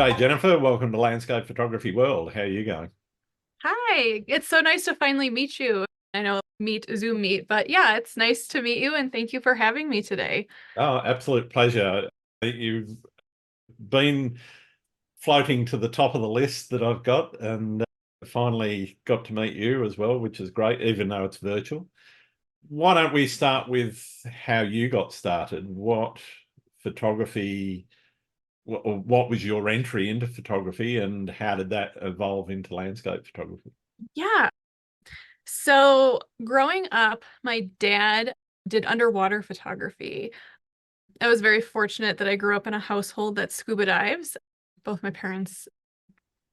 G'day, Jennifer. Welcome to Landscape Photography World. How are you going? Hi, it's so nice to finally meet you. I know Zoom meet, but yeah, it's nice to meet you and thank you for having me today. Oh, absolute pleasure. You've been floating to the top of the list that I've got, and finally got to meet you as well, which is great, even though it's virtual. Why don't we start with how you got started? What photography, what was your entry into photography, and how did that evolve into landscape photography? Yeah. So growing up, my dad did underwater photography. I was very fortunate that I grew up in a household that scuba dives. Both my parents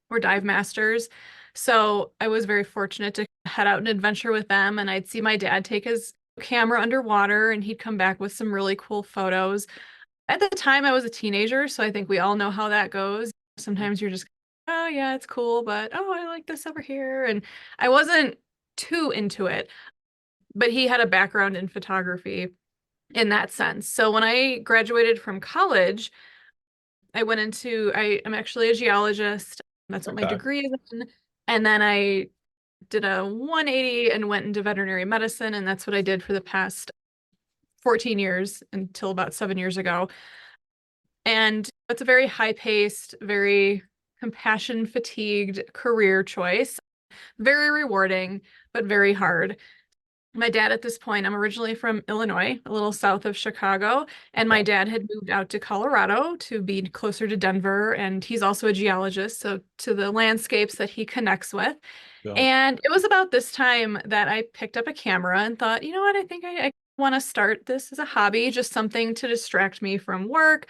were dive masters. So I was very fortunate to head out and adventure with them. And I'd see my dad take his camera underwater and he'd come back with some really cool photos. At the time, I was a teenager, so I think we all know how that goes. Sometimes you're just, oh, yeah, it's cool, but oh, I like this over here. And I wasn't too into it, but he had a background in photography in that sense. So when I graduated from college, I'm actually a geologist. That's what my Okay. degree is in. And then I did a 180 and went into veterinary medicine. And that's what I did for the past 14 years until about 7 years ago. And it's a very high-paced, very compassion fatigued career choice. Very rewarding, but very hard. My dad at this point, I'm originally from Illinois, a little south of Chicago, and my dad had moved out to Colorado to be closer to Denver, and he's also a geologist, so to the landscapes that he connects with. Sure. And it was about this time that I picked up a camera and thought, you know what, I think I want to start this as a hobby, just something to distract me from work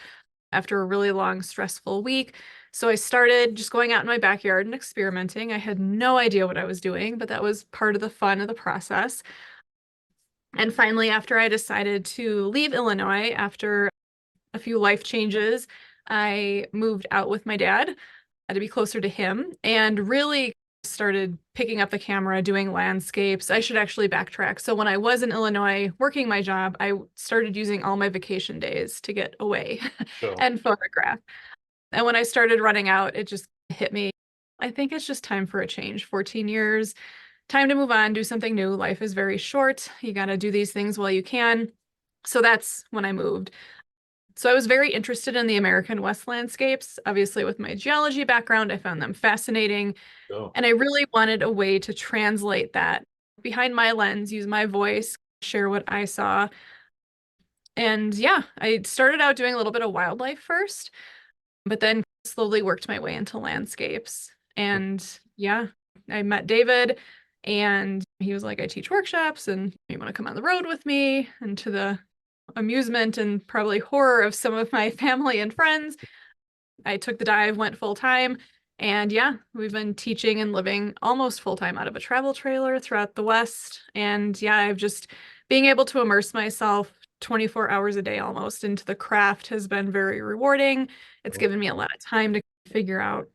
after a really long, stressful week. So I started just going out in my backyard and experimenting. I had no idea what I was doing, but that was part of the fun of the process. And finally, after I decided to leave Illinois after a few life changes, I moved out with my dad to be closer to him and really started picking up the camera, doing landscapes. I should actually backtrack. So when I was in Illinois working my job, I started using all my vacation days to get away Sure. and photograph. And when I started running out, it just hit me. I think it's just time for a change. 14 years, time to move on, do something new. Life is very short. You got to do these things while you can. So that's when I moved. So I was very interested in the American West landscapes. Obviously, with my geology background, I found them fascinating. Sure. And I really wanted a way to translate that behind my lens, use my voice, share what I saw. And yeah, I started out doing a little bit of wildlife first, but then slowly worked my way into landscapes. And yeah, I met David and he was like, I teach workshops and you want to come on the road with me? And to the amusement and probably horror of some of my family and friends, I took the dive, went full time. And yeah, we've been teaching and living almost full time out of a travel trailer throughout the West. And yeah, I've just being able to immerse myself 24 hours a day almost into the craft has been very rewarding. It's given me a lot of time to figure out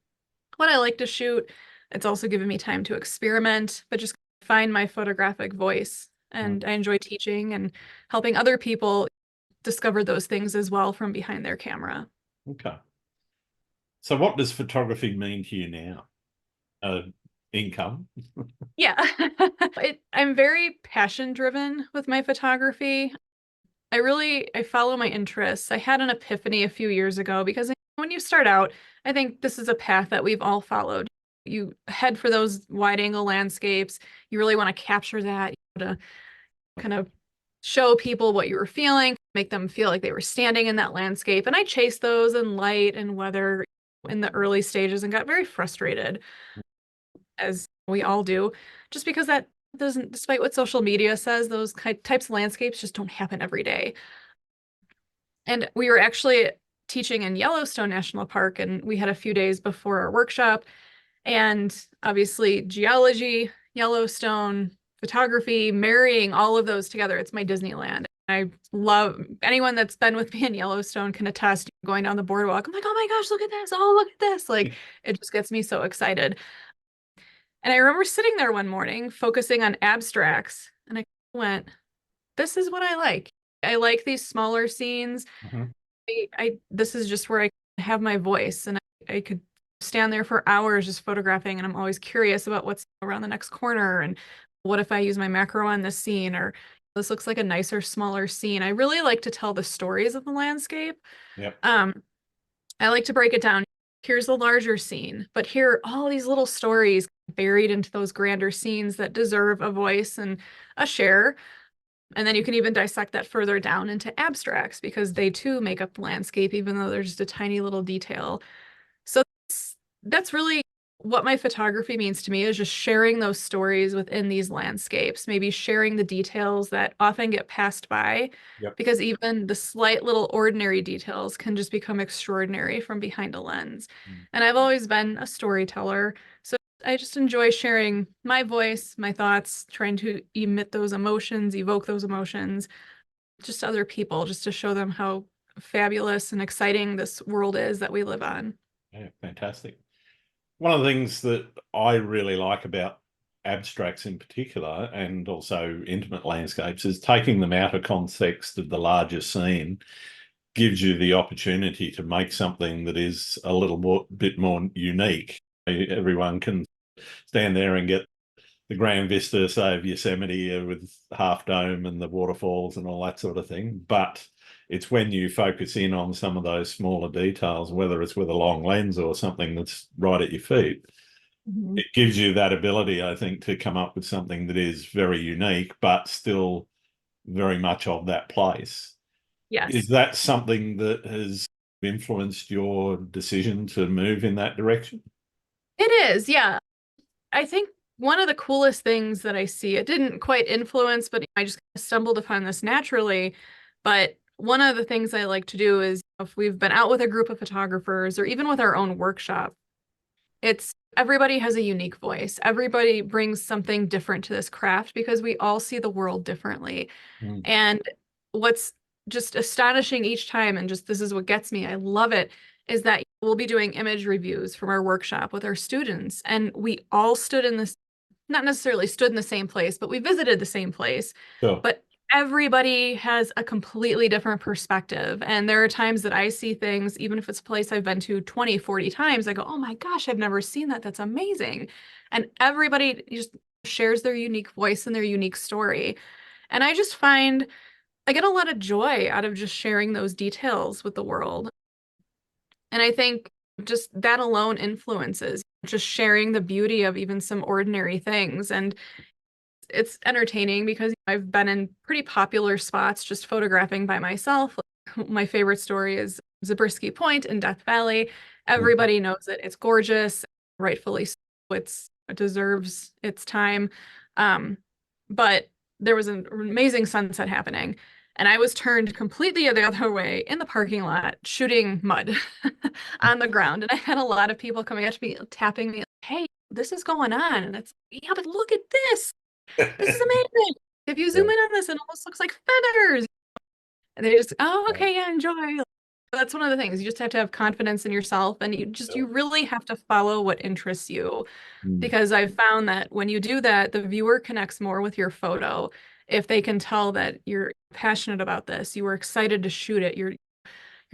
what I like to shoot. It's also given me time to experiment, but just find my photographic voice. And I enjoy teaching and helping other people discover those things as well from behind their camera. Okay. So what does photography mean to you now? Uh, Income? Yeah. I'm very passion driven with my photography. I follow my interests. I had an epiphany a few years ago because when you start out, I think this is a path that we've all followed. You head for those wide angle landscapes. You really want to capture that, to kind of show people what you were feeling, make them feel like they were standing in that landscape. And I chased those in light and weather in the early stages and got very frustrated, as we all do, just because that doesn't, despite what social media says, those types of landscapes just don't happen every day. And we were actually teaching in Yellowstone National Park, and we had a few days before our workshop. And obviously, geology, Yellowstone, photography, marrying all of those together, it's my Disneyland. I love anyone that's been with me in Yellowstone can attest going down the boardwalk. I'm like, oh my gosh, look at this. Oh, look at this. Like, it just gets me so excited. And I remember sitting there one morning focusing on abstracts, and I went, this is what I like. I like these smaller scenes. Mhm. This is just where I have my voice and I could stand there for hours just photographing, and I'm always curious about what's around the next corner, and what if I use my macro on this scene, or this looks like a nicer, smaller scene. I really like to tell the stories of the landscape. Yep. I like to break it down. Here's the larger scene, but here are all these little stories buried into those grander scenes that deserve a voice and a share. And then you can even dissect that further down into abstracts because they too make up the landscape, even though they're just a tiny little detail. So that's really what my photography means to me, is just sharing those stories within these landscapes, maybe sharing the details that often get passed by, Yep. because even the slight little ordinary details can just become extraordinary from behind a lens. Mm. And I've always been a storyteller, so I just enjoy sharing my voice, my thoughts, trying to emit those emotions, evoke those emotions, just to other people, just to show them how fabulous and exciting this world is that we live on. Yeah, fantastic. One of the things that I really like about abstracts in particular, and also intimate landscapes, is taking them out of context of the larger scene gives you the opportunity to make something that is a little bit more unique. Everyone can stand there and get the grand vista, say, of Yosemite with Half Dome and the waterfalls and all that sort of thing. But it's when you focus in on some of those smaller details, whether it's with a long lens or something that's right at your feet, Mhm. it gives you that ability, I think, to come up with something that is very unique, but still very much of that place. Is Yes. that something that has influenced your decision to move in that direction? It is, yeah. I think one of the coolest things that I see, it didn't quite influence, but I just stumbled upon this naturally. But one of the things I like to do is, if we've been out with a group of photographers or even with our own workshop, it's everybody has a unique voice. Everybody brings something different to this craft because we all see the world differently. Mm. And what's just astonishing each time, and just this is what gets me, I love it, is that we'll be doing image reviews from our workshop with our students. And we all stood in this, not necessarily stood in the same place, but we visited the same place. Sure. But everybody has a completely different perspective. And there are times that I see things, even if it's a place I've been to 20, 40 times, I go, oh my gosh, I've never seen that. That's amazing. And everybody just shares their unique voice and their unique story. And I just find I get a lot of joy out of just sharing those details with the world. And I think just that alone influences just sharing the beauty of even some ordinary things. And it's entertaining because I've been in pretty popular spots just photographing by myself. My favorite story is Zabriskie Point in Death Valley. Mm. Everybody knows it. It's gorgeous, rightfully so. It deserves its time. Um, but there was an amazing sunset happening, and I was turned completely the other way in the parking lot, shooting mud on the ground. And I had a lot of people coming up to me, tapping me, hey, this is going on. And it's, yeah, but look at this. This is amazing. If you zoom Yeah. in on this, it almost looks like feathers. And they just, oh, Yeah. okay, yeah, enjoy. That's one of the things. You just have to have confidence in yourself, and you really have to follow what interests you. Mm. Because I've found that when you do that, the viewer connects more with your photo. If they can tell that you're passionate about this, you were excited to shoot it, you're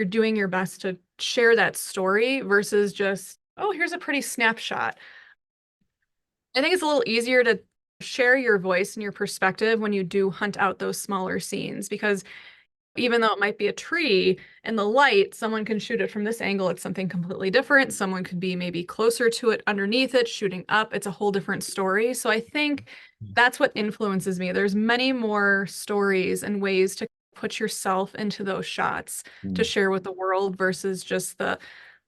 doing your best to share that story versus just, oh, here's a pretty snapshot. I think it's a little easier to share your voice and your perspective when you do hunt out those smaller scenes, because even though it might be a tree in the light, someone can shoot it from this angle. It's something completely different. Someone could be maybe closer to it underneath it, shooting up. It's a whole different story. So I think that's what influences me. There's many more stories and ways to put yourself into those shots to Mm. share with the world versus just the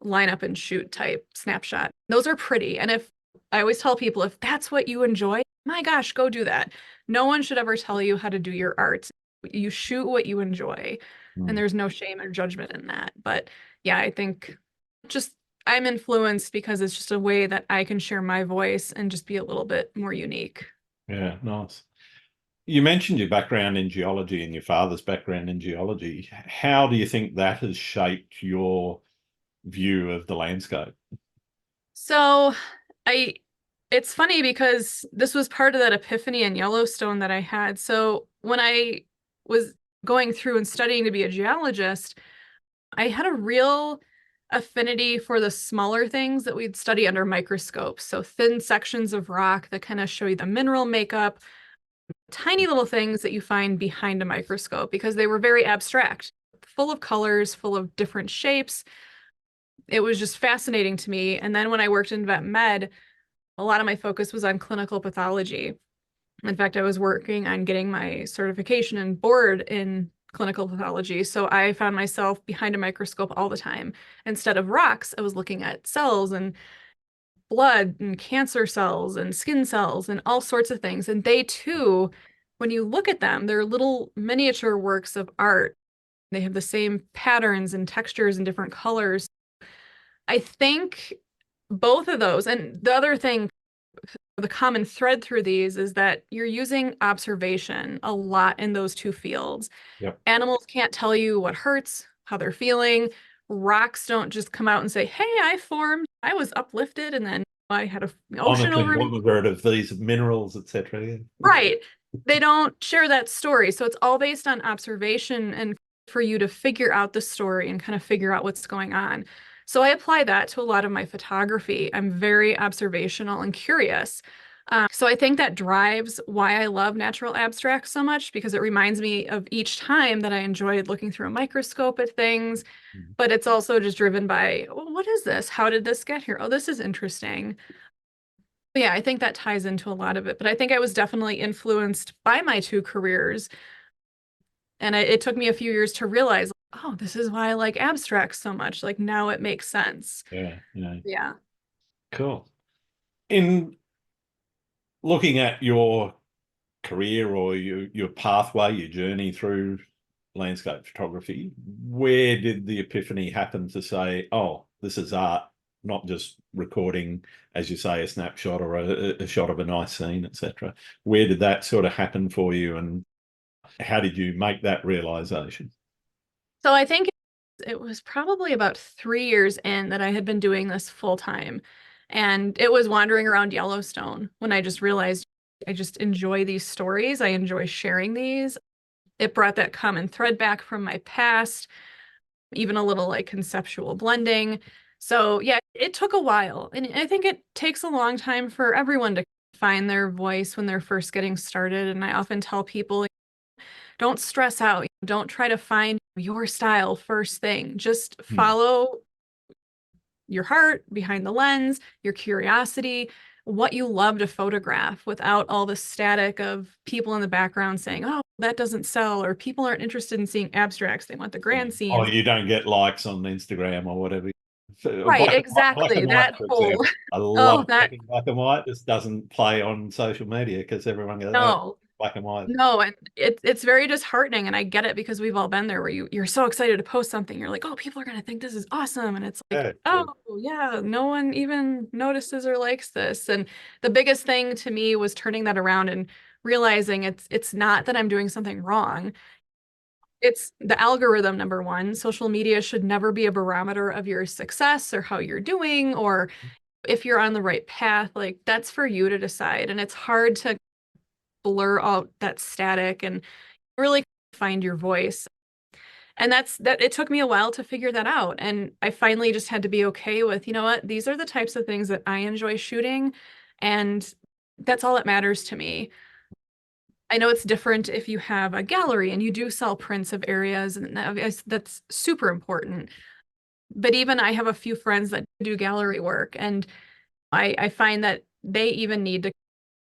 line up and shoot type snapshot. Those are pretty. And if I always tell people, if that's what you enjoy, my gosh, go do that. No one should ever tell you how to do your art. You shoot what you enjoy, and Mm. there's no shame or judgment in that. But yeah, I think just I'm influenced because it's just a way that I can share my voice and just be a little bit more unique. Yeah, nice. You mentioned your background in geology and your father's background in geology. How do you think that has shaped your view of the landscape? So I it's funny because this was part of that epiphany in Yellowstone that I had. So when I was going through and studying to be a geologist, I had a real affinity for the smaller things that we'd study under microscopes. So thin sections of rock that kind of show you the mineral makeup, tiny little things that you find behind a microscope because they were very abstract, full of colors, full of different shapes. It was just fascinating to me. And then when I worked in vet med, a lot of my focus was on clinical pathology. In fact, I was working on getting my certification and board in clinical pathology. So I found myself behind a microscope all the time. Instead of rocks, I was looking at cells and blood and cancer cells and skin cells and all sorts of things. And they too, when you look at them, they're little miniature works of art. They have the same patterns and textures and different colors. I think both of those, and the other thing, the common thread through these is that you're using observation a lot in those two fields. Yep. Animals can't tell you what hurts, how they're feeling. Rocks don't just come out and say, hey, I formed, I was uplifted, and then I had an ocean Honestly, over me. what we've heard of these minerals, etc. Yeah. Right. They don't share that story. So it's all based on observation and for you to figure out the story and kind of figure out what's going on. So I apply that to a lot of my photography. I'm very observational and curious. So I think that drives why I love natural abstracts so much because it reminds me of each time that I enjoyed looking through a microscope at things. But it's also just driven by, well, what is this? How did this get here? Oh, this is interesting. Yeah, I think that ties into a lot of it. But I think I was definitely influenced by my two careers. And it took me a few years to realize, oh, this is why I like abstracts so much. Like now it makes sense. Yeah, yeah. Yeah. Cool. In looking at your career or your pathway, your journey through landscape photography, where did the epiphany happen to say, oh, this is art, not just recording, as you say, a snapshot or a shot of a nice scene, etc.? Where did that sort of happen for you, and how did you make that realization? So I think it was probably about 3 years in that I had been doing this full time. And it was wandering around Yellowstone when I just realized I just enjoy these stories. I enjoy sharing these. It brought that common thread back from my past, even a little like conceptual blending. So yeah, it took a while. And I think it takes a long time for everyone to find their voice when they're first getting started. And I often tell people, don't stress out. Don't try to find your style first thing. Just follow your heart behind the lens, your curiosity, what you love to photograph without all the static of people in the background saying, oh, that doesn't sell, or people aren't interested in seeing abstracts. They want the grand Oh, scenes. you don't get likes on Instagram or whatever. Right, Black exactly. and white, That for whole, example. I oh, love that, black and white. This doesn't play on social media because everyone goes, oh, no. black and white. No, and it's very disheartening, and I get it because we've all been there where you're so excited to post something. You're like, oh, people are gonna think this is awesome. And it's like, Yeah, yeah. oh yeah, no one even notices or likes this. And the biggest thing to me was turning that around and realizing it's not that I'm doing something wrong. It's the algorithm, number one. Social media should never be a barometer of your success or how you're doing or if you're on the right path. Like that's for you to decide. And it's hard to blur out that static and really find your voice. And that it took me a while to figure that out. And I finally just had to be okay with, you know what, these are the types of things that I enjoy shooting. And that's all that matters to me. I know it's different if you have a gallery and you do sell prints of areas, and that's super important. But even I have a few friends that do gallery work, and I find that they even need to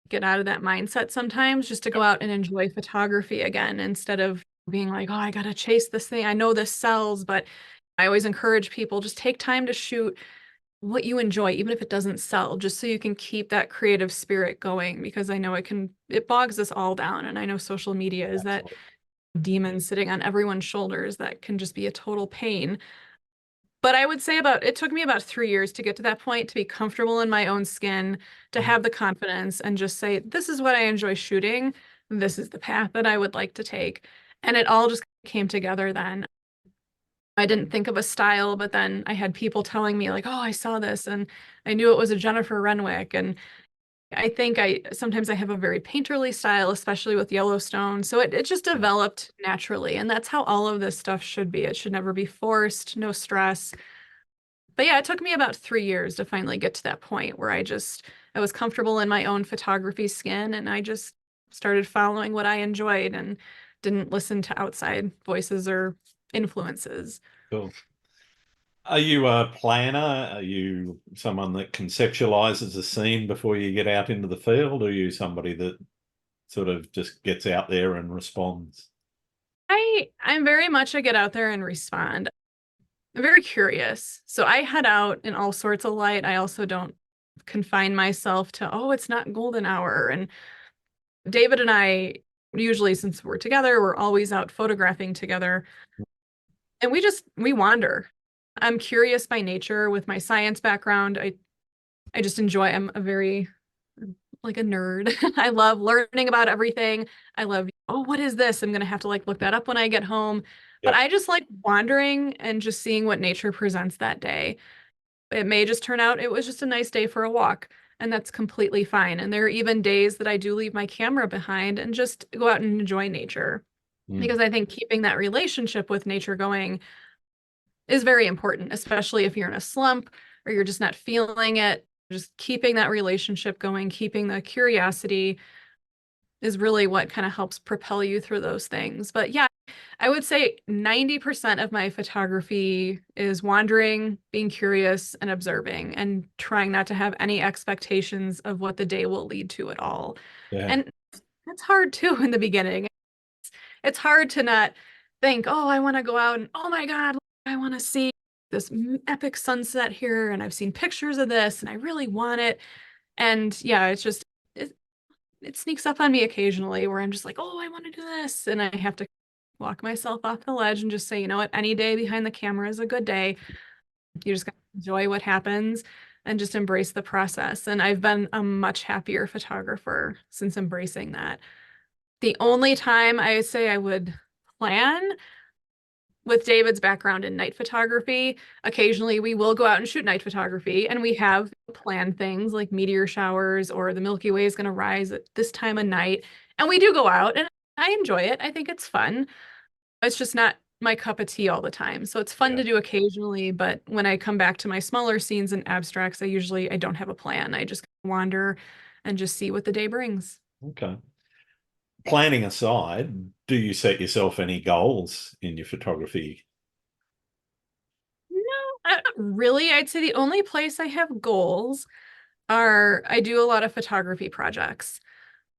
get out of that mindset sometimes just to go out and enjoy photography again instead of being like, oh, I gotta chase this thing. I know this sells, but I always encourage people just take time to shoot what you enjoy, even if it doesn't sell, just so you can keep that creative spirit going because I know it bogs us all down. And I know social media is that Absolutely. demon sitting on everyone's shoulders that can just be a total pain. But I would say it took me about 3 years to get to that point, to be comfortable in my own skin, to have the confidence and just say, this is what I enjoy shooting. This is the path that I would like to take. And it all just came together then. I didn't think of a style, but then I had people telling me like, oh, I saw this and I knew it was a Jennifer Renwick. And I think sometimes I have a very painterly style, especially with Yellowstone. So it just developed naturally. And that's how all of this stuff should be. It should never be forced, no stress. But yeah, it took me about 3 years to finally get to that point where I was comfortable in my own photography skin and I just started following what I enjoyed and didn't listen to outside voices or influences. Cool. Are you a planner? Are you someone that conceptualizes a scene before you get out into the field? Or are you somebody that sort of just gets out there and responds? I'm very much a get out there and respond. I'm very curious. So I head out in all sorts of light. I also don't confine myself to, oh, it's not golden hour. And David and I, usually since we're together, we're always out photographing together. And we wander. I'm curious by nature with my science background. I just enjoy, I'm a very like a nerd. I love learning about everything. I love, oh, what is this? I'm gonna have to like look that up when I get home. But Yep. I just like wandering and just seeing what nature presents that day. It may just turn out it was just a nice day for a walk, and that's completely fine. And there are even days that I do leave my camera behind and just go out and enjoy nature Mm. because I think keeping that relationship with nature going is very important, especially if you're in a slump or you're just not feeling it. Just keeping that relationship going, keeping the curiosity is really what kind of helps propel you through those things. But yeah, I would say 90% of my photography is wandering, being curious, and observing, and trying not to have any expectations of what the day will lead to at all. Yeah. And it's hard too in the beginning. It's hard to not think, oh, I want to go out and oh my God, I want to see this epic sunset here, and I've seen pictures of this, and I really want it. And yeah, it, it sneaks up on me occasionally where I'm just like, oh, I want to do this. And I have to walk myself off the ledge and just say, you know what, any day behind the camera is a good day. You just got to enjoy what happens and just embrace the process. And I've been a much happier photographer since embracing that. The only time I say I would plan with David's background in night photography, occasionally we will go out and shoot night photography, and we have planned things like meteor showers or the Milky Way is going to rise at this time of night. And we do go out, and I enjoy it. I think it's fun. It's just not my cup of tea all the time. So it's fun Yeah. to do occasionally, but when I come back to my smaller scenes and abstracts, I don't have a plan. I just wander and just see what the day brings. Okay. Planning aside, do you set yourself any goals in your photography? No, not really. I'd say the only place I have goals are I do a lot of photography projects.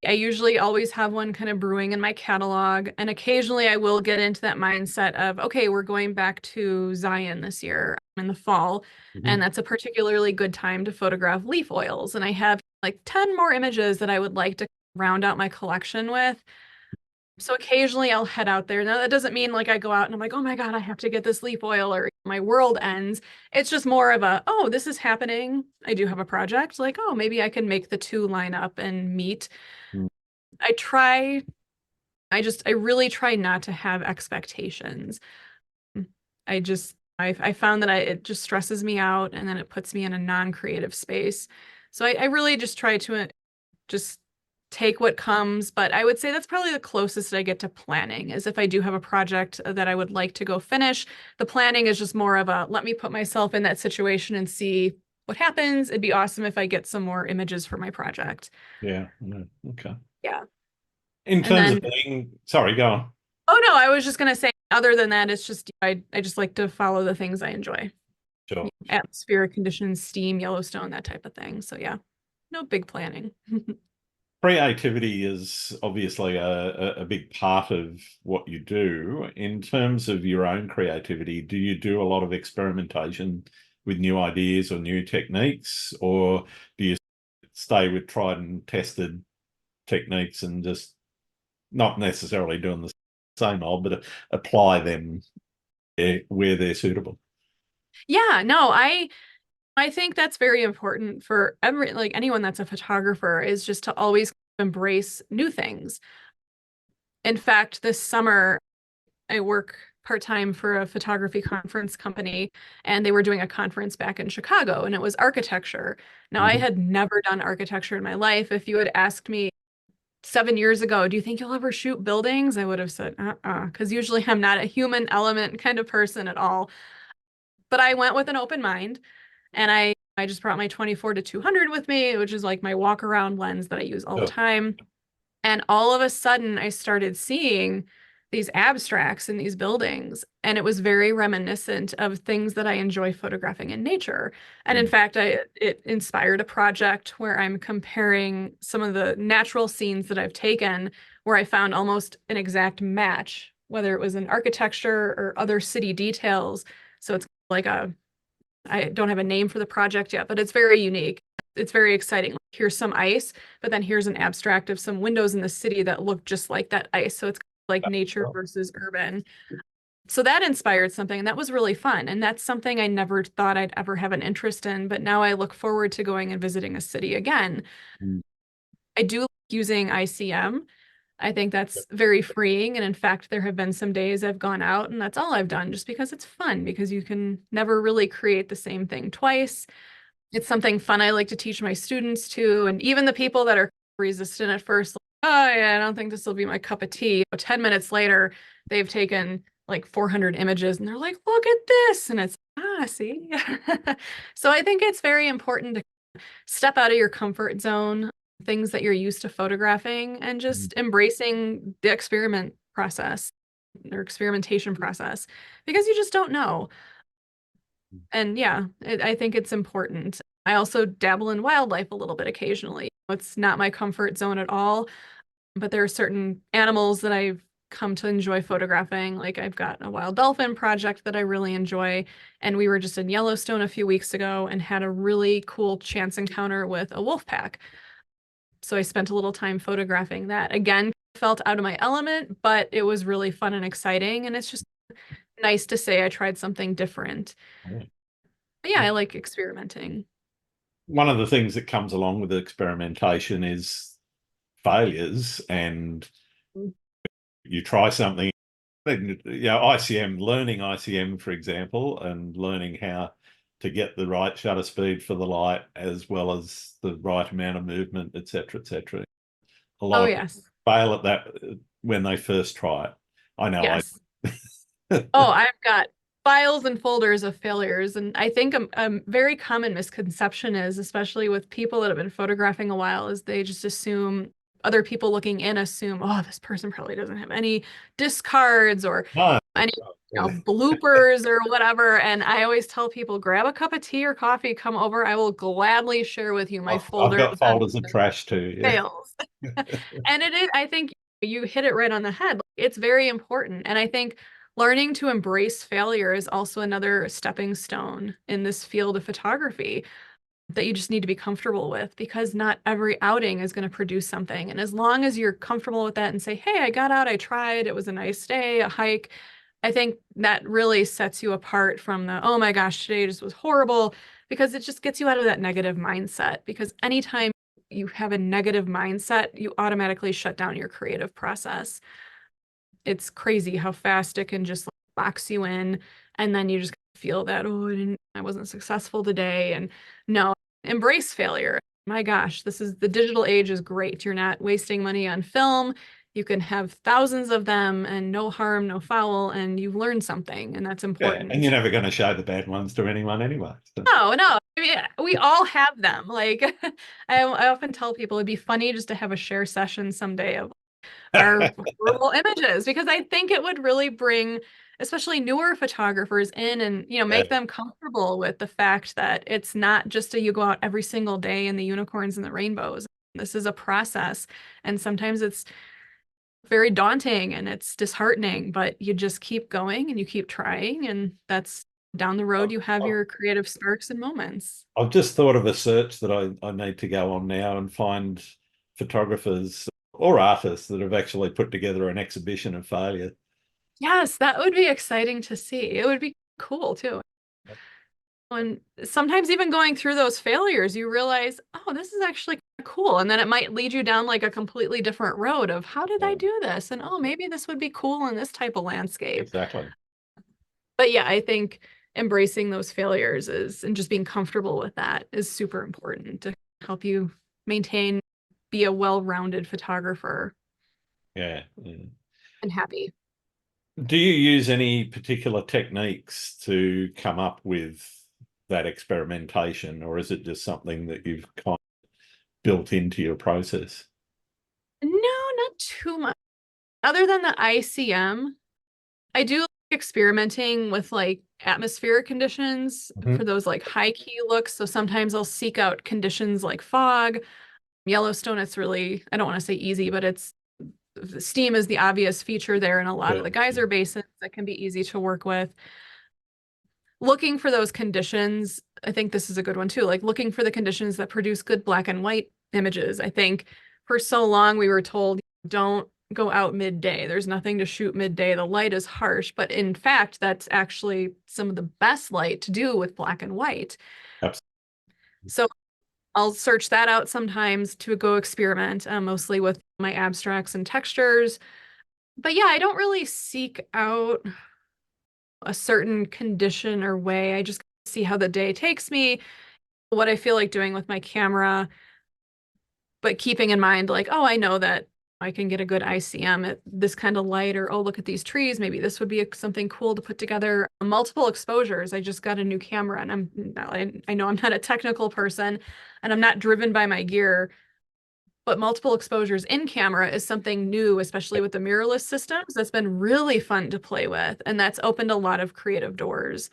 I usually always have one kind of brewing in my catalog, and occasionally I will get into that mindset of, okay, we're going back to Zion this year in the fall, Mhm. and that's a particularly good time to photograph leaf oils. And I have like 10 more images that I would like to round out my collection with. So occasionally I'll head out there. Now that doesn't mean like I go out and I'm like, oh my God, I have to get this leaf oil or my world ends. It's just more of a, oh, this is happening. I do have a project. Like, oh, maybe I can make the two line up and meet. Mm. I try, I really try not to have expectations. I found that it just stresses me out and then it puts me in a non-creative space. So I really just try to just take what comes. But I would say that's probably the closest I get to planning is if I do have a project that I would like to go finish. The planning is just more of a let me put myself in that situation and see what happens. It'd be awesome if I get some more images for my project. Yeah. Yeah. Okay. Yeah. In And terms of then, being, sorry, go on. oh no, I was just gonna say, other than that, it's just I just like to follow the things I enjoy. Sure. Atmospheric conditions, steam, Yellowstone, that type of thing. So yeah, no big planning. Creativity is obviously a big part of what you do. In terms of your own creativity, do you do a lot of experimentation with new ideas or new techniques, or do you stay with tried and tested techniques and just not necessarily doing the same old, but apply them where they're suitable? Yeah, no, I think that's very important for every like anyone that's a photographer is just to always embrace new things. In fact, this summer I work part-time for a photography conference company, and they were doing a conference back in Chicago, and it was architecture. Now, I Mhm. had never done architecture in my life. If you had asked me 7 years ago, do you think you'll ever shoot buildings? I would have said, because usually I'm not a human element kind of person at all. But I went with an open mind, and I just brought my 24 to 200 with me, which is like my walk around lens that I use all the Oh, time. And all of a sudden, I started seeing these abstracts in these buildings, and it was very reminiscent of things that I enjoy photographing in nature. And in mm, fact, it inspired a project where I'm comparing some of the natural scenes that I've taken, where I found almost an exact match, whether it was in architecture or other city details. So it's like I don't have a name for the project yet, but it's very unique. It's very exciting. Like, here's some ice, but then here's an abstract of some windows in the city that look just like that ice. So it's like nature oh, versus urban. So that inspired something, and that was really fun. And that's something I never thought I'd ever have an interest in, but now I look forward to going and visiting a city again. mm, I do like using ICM. I think that's very freeing. And in fact, there have been some days I've gone out and that's all I've done just because it's fun, because you can never really create the same thing twice. It's something fun I like to teach my students too. And even the people that are resistant at first, like, oh yeah, I don't think this will be my cup of tea. But 10 minutes later, they've taken like 400 images and they're like, look at this. And it's, see. So I think it's very important to step out of your comfort zone, things that you're used to photographing, and mm, just embracing the experiment process or experimentation process, because you just don't know. And yeah, I think it's important. I also dabble in wildlife a little bit occasionally. It's not my comfort zone at all, but there are certain animals that I've come to enjoy photographing. Like I've got a wild dolphin project that I really enjoy. And we were just in Yellowstone a few weeks ago and had a really cool chance encounter with a wolf pack. So I spent a little time photographing that. Again, felt out of my element, but it was really fun and exciting. And it's just nice to say I tried something different. yeah. But yeah, I like experimenting. One of the things that comes along with the experimentation is failures, and you try something, ICM, learning ICM, for example, and learning how to get the right shutter speed for the light as well as the right amount of movement, etc., etc. A lot Oh, of people yes. fail at that when they first try it. I know Yes. I. Oh, I've got files and folders of failures. And I think a very common misconception is, especially with people that have been photographing a while, is they just assume other people looking in assume, oh, this person probably doesn't have any discards or No, any, bloopers or whatever. And I always tell people, grab a cup of tea or coffee, come over. I will gladly share with you my I've folders got and folders of trash too. Yeah. fails. And it is, I think you hit it right on the head. It's very important. And I think learning to embrace failure is also another stepping stone in this field of photography that you just need to be comfortable with, because not every outing is going to produce something. And as long as you're comfortable with that and say, hey, I got out, I tried, it was a nice day, a hike, I think that really sets you apart from the, oh my gosh, today just was horrible, because it just gets you out of that negative mindset. Because anytime you have a negative mindset, you automatically shut down your creative process. It's crazy how fast it can just like box you in, and then you just feel that, oh, I wasn't successful today. And no, embrace failure. My gosh, this is the digital age is great. You're not wasting money on film. You can have thousands of them and no harm, no foul, and you've learned something, and that's Yeah, and you're important. never going to show the bad ones to anyone anyway. So. No, no. I mean, we all have them. Like I often tell people it'd be funny just to have a share session someday of our horrible images, because I think it would really bring especially newer photographers in, and Yeah, make them comfortable with the fact that it's not just a you go out every single day and the unicorns and the rainbows. This is a process, and sometimes it's very daunting and it's disheartening, but you just keep going and you keep trying, and that's down the road I've, you have I've your creative sparks and moments. I've just thought of a search that I need to go on now and find photographers or artists that have actually put together an exhibition of failure. Yes, that would be exciting to see. It would be cool too. And sometimes even going through those failures, you realize, oh, this is actually cool. And then it might lead you down like a completely different road of how did I Yeah, do this? And oh, maybe this would be cool in this type of landscape. exactly. But yeah, I think embracing those failures is, and just being comfortable with that is super important to help you maintain, be a well-rounded photographer Yeah, yeah. and happy. Do you use any particular techniques to come up with that experimentation, or is it just something that you've kind of built into your process? No, not too much. Other than the ICM, I do like experimenting with like atmospheric conditions for Mhm. those like high key looks. So sometimes I'll seek out conditions like fog. Yellowstone, it's really, I don't want to say easy, but it's steam is the obvious feature there in a lot of Yeah. the geyser basins that can be easy to work with. Looking for those conditions, I think this is a good one too, like looking for the conditions that produce good black and white images. I think for so long we were told don't go out midday. There's nothing to shoot midday. The light is harsh, but in fact, that's actually some of the best light to do with black and white. Absolutely. So I'll search that out sometimes to go experiment, mostly with my abstracts and textures. But yeah, I don't really seek out a certain condition or way. I just see how the day takes me, what I feel like doing with my camera, but keeping in mind, like, oh, I know that I can get a good ICM at this kind of light, or oh, look at these trees. Maybe this would be something cool to put together. Multiple exposures. I just got a new camera, and I know I'm not a technical person, and I'm not driven by my gear, but multiple exposures in camera is something new, especially with the mirrorless systems. That's been really fun to play with, and that's opened a lot of creative doors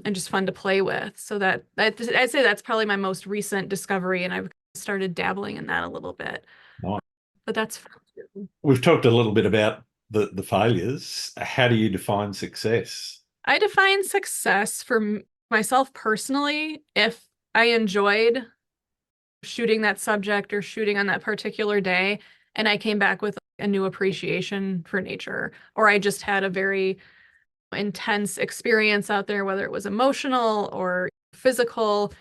and just fun to play with. So I'd say that's probably my most recent discovery, and I've started dabbling in that a little bit. Nice. But that's fun too. We've talked a little bit about the failures. How do you define success? I define success for myself personally if I enjoyed shooting that subject or shooting on that particular day, and I came back with a new appreciation for nature, or I just had a very intense experience out there, whether it was emotional or physical.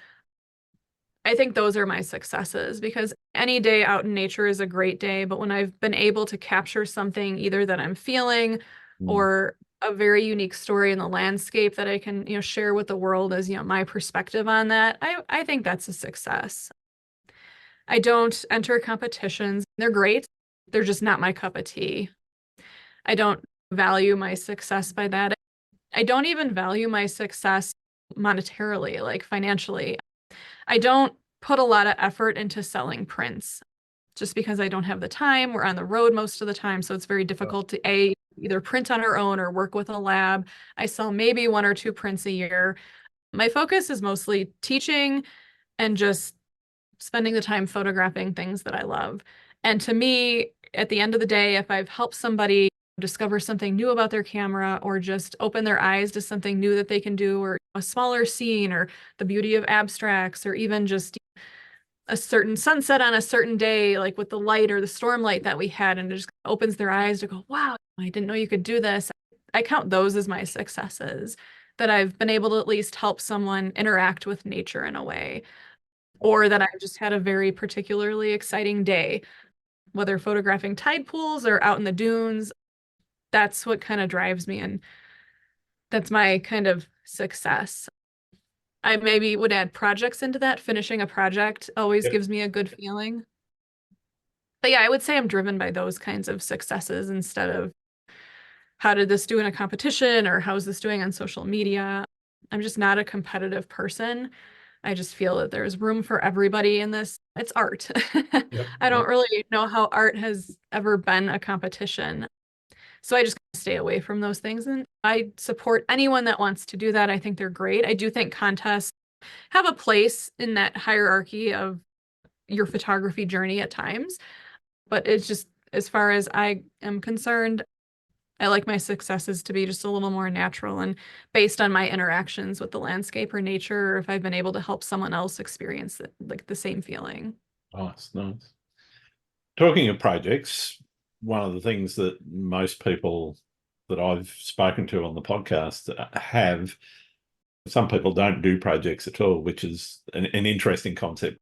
I think those are my successes because any day out in nature is a great day. But when I've been able to capture something either that I'm feeling Mm. or a very unique story in the landscape that I can, share with the world as, my perspective on that, I think that's a success. I don't enter competitions. They're great. They're just not my cup of tea. I don't value my success by that. I don't even value my success monetarily, like financially. I don't put a lot of effort into selling prints just because I don't have the time. We're on the road most of the time, so it's very difficult to either print on our own or work with a lab. I sell maybe one or two prints a year. My focus is mostly teaching and just spending the time photographing things that I love. And to me, at the end of the day, if I've helped somebody discover something new about their camera or just open their eyes to something new that they can do, or a smaller scene, or the beauty of abstracts, or even just a certain sunset on a certain day, like with the light or the storm light that we had, and it just opens their eyes to go, wow, I didn't know you could do this. I count those as my successes, that I've been able to at least help someone interact with nature in a way, or that I've just had a very particularly exciting day, whether photographing tide pools or out in the dunes. That's what kind of drives me, and that's my kind of success. I maybe would add projects into that. Finishing a project always Yep. gives me a good feeling. But yeah, I would say I'm driven by those kinds of successes instead of how did this do in a competition or how's this doing on social media. I'm just not a competitive person. I just feel that there's room for everybody in this. It's art. Yep. I don't Yep. really know how art has ever been a competition. So I just stay away from those things. And I support anyone that wants to do that. I think they're great. I do think contests have a place in that hierarchy of your photography journey at times. But it's just, as far as I am concerned, I like my successes to be just a little more natural and based on my interactions with the landscape or nature, or if I've been able to help someone else experience it, like the same feeling. Nice, nice. Talking of projects, one of the things that most people that I've spoken to on the podcast have, some people don't do projects at all, which is an interesting concept.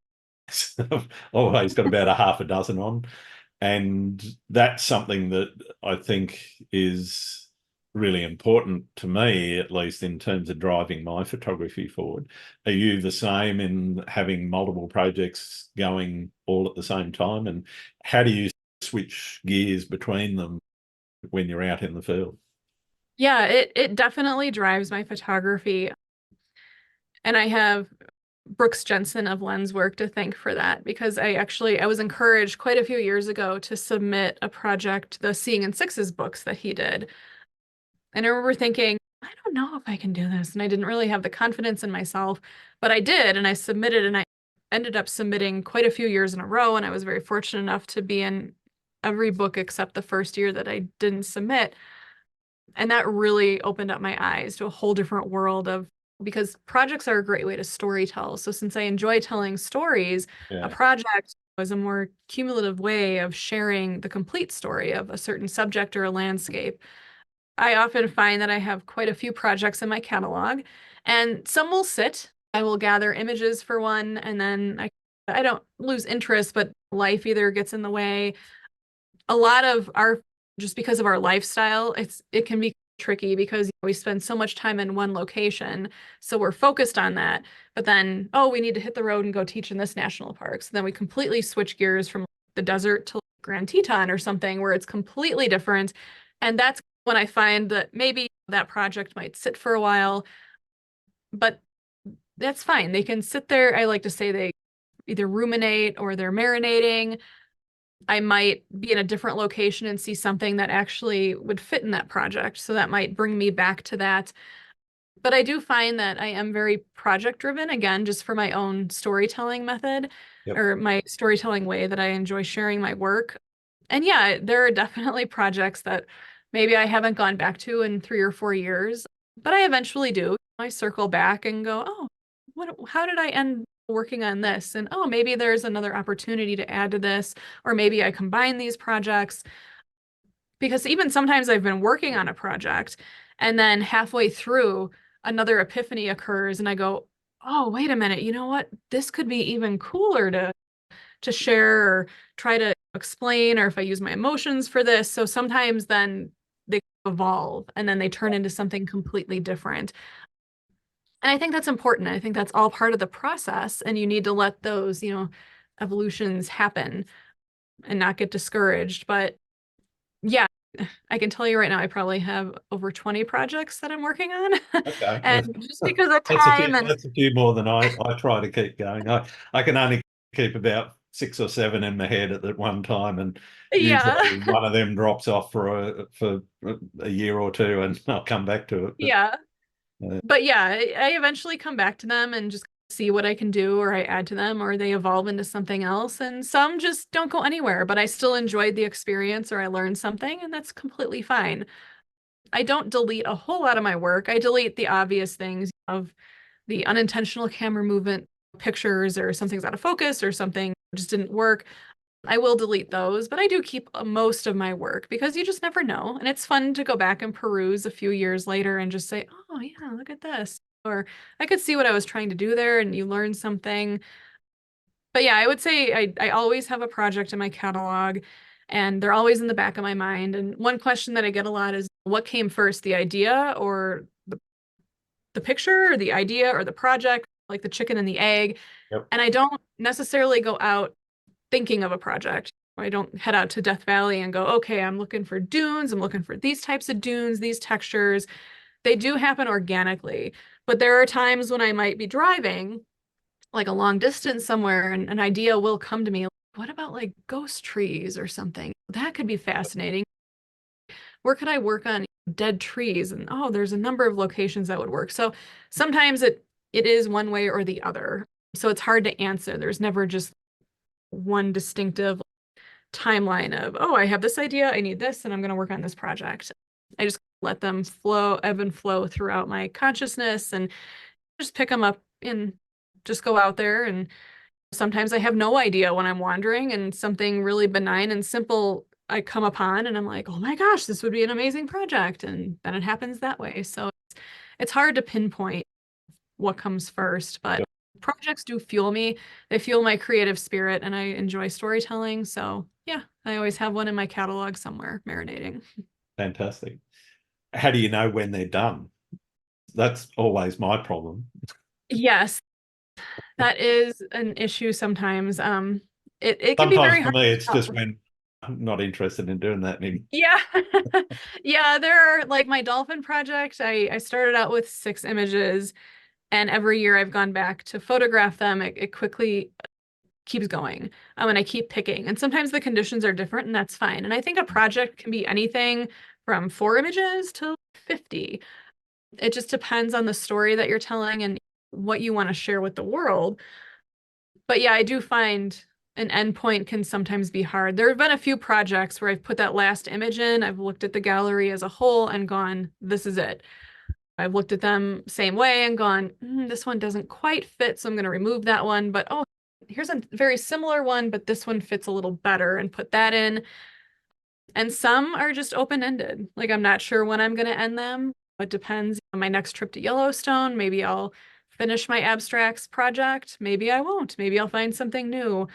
I've always got about a half a dozen on. And that's something that I think is really important to me, at least in terms of driving my photography forward. Are you the same in having multiple projects going all at the same time? And how do you switch gears between them when you're out in the field? Yeah, it definitely drives my photography. And I have Brooks Jensen of Lenswork to thank for that because I was encouraged quite a few years ago to submit a project, the Seeing in Sixes books that he did. And I remember thinking, I don't know if I can do this. And I didn't really have the confidence in myself, but I did. And I submitted and I ended up submitting quite a few years in a row. And I was very fortunate enough to be in every book except the first year that I didn't submit. And that really opened up my eyes to a whole different world of because projects are a great way to story tell. So since I enjoy telling stories, a Yeah. project was a more cumulative way of sharing the complete story of a certain subject or a landscape. I often find that I have quite a few projects in my catalog, and some will sit. I will gather images for one, and then I don't lose interest, but life either gets in the way. A lot of our just because of our lifestyle, it can be tricky because we spend so much time in one location, so we're focused on that. But then, oh, we need to hit the road and go teach in this national park. So then we completely switch gears from the desert to Grand Teton or something where it's completely different. And that's when I find that maybe that project might sit for a while, but that's fine. They can sit there. I like to say they either ruminate or they're marinating. I might be in a different location and see something that actually would fit in that project. So that might bring me back to that. But I do find that I am very project driven, again, just for my own storytelling method Yep. or my storytelling way that I enjoy sharing my work. And yeah, there are definitely projects that maybe I haven't gone back to in 3 or 4 years, but I eventually do. I circle back and go, oh, how did I end working on this? And oh, maybe there's another opportunity to add to this, or maybe I combine these projects. Because even sometimes I've been working on a project and then halfway through another epiphany occurs and I go, oh, wait a minute, you know what? This could be even cooler to share or try to explain, or if I use my emotions for this. So sometimes then they evolve and then they turn into something completely different. And I think that's important. I think that's all part of the process. And you need to let those, evolutions happen and not get discouraged. But yeah, I can tell you right now, I probably have over 20 projects that I'm working on. Okay. And just because of That's a few, time and that's a few more than I try to keep going. I can only keep about 6 or 7 in my head at that one time, and yeah, usually one of them drops off for a year or two, and I'll come back to it. yeah. Uh, But yeah, I eventually come back to them and just see what I can do, or I add to them, or they evolve into something else. And some just don't go anywhere, but I still enjoyed the experience or I learned something, and that's completely fine. I don't delete a whole lot of my work. I delete the obvious things of the unintentional camera movement pictures or something's out of focus or something just didn't work. I will delete those, but I do keep most of my work because you just never know. And it's fun to go back and peruse a few years later and just say, oh, yeah, look at this. Or I could see what I was trying to do there and you learn something. But yeah, I would say I always have a project in my catalog and they're always in the back of my mind. And one question that I get a lot is what came first, the idea or the picture or the idea or the project, like the chicken and the egg? yep. And I don't necessarily go out thinking of a project. I don't head out to Death Valley and go, okay, I'm looking for dunes. I'm looking for these types of dunes, these textures. They do happen organically, but there are times when I might be driving like a long distance somewhere and an idea will come to me. What about like ghost trees or something? That could be fascinating. Where could I work on dead trees? And oh, there's a number of locations that would work. So sometimes it is one way or the other. So it's hard to answer. There's never just one distinctive timeline of, oh, I have this idea, I need this, and I'm going to work on this project. I just let them flow, ebb and flow throughout my consciousness and just pick them up and just go out there. And sometimes I have no idea when I'm wandering and something really benign and simple I come upon and I'm like, oh my gosh, this would be an amazing project. And then it happens that way. So it's hard to pinpoint what comes first, but Yep. projects do fuel me. They fuel my creative spirit and I enjoy storytelling. So yeah, I always have one in my catalog somewhere marinating. Fantastic. How do you know when they're done? That's always my problem. Yes, that is an issue sometimes. It can be Sometimes very for hard me, to it's just tell. when I'm not interested in doing that anymore. Yeah. Yeah, there are like my dolphin project. I started out with 6 images, and every year I've gone back to photograph them. It quickly keeps going. And I keep picking. And sometimes the conditions are different, and that's fine. And I think a project can be anything from 4 images to 50. It just depends on the story that you're telling and what you want to share with the world. But yeah, I do find an endpoint can sometimes be hard. There have been a few projects where I've put that last image in, I've looked at the gallery as a whole and gone, this is it. I've looked at them same way and gone, this one doesn't quite fit, so I'm going to remove that one. But oh, here's a very similar one, but this one fits a little better, and put that in. And some are just open-ended. Like I'm not sure when I'm going to end them. It depends on my next trip to Yellowstone. Maybe I'll finish my abstracts project. Maybe I won't. Maybe I'll find something new.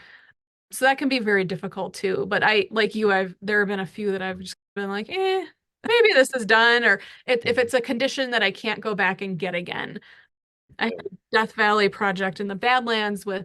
So that can be very difficult too. But I, like you, there have been a few that I've just been like, maybe this is done. Or if it's a condition that I can't go back and get again. I had a Death Valley project in the Badlands we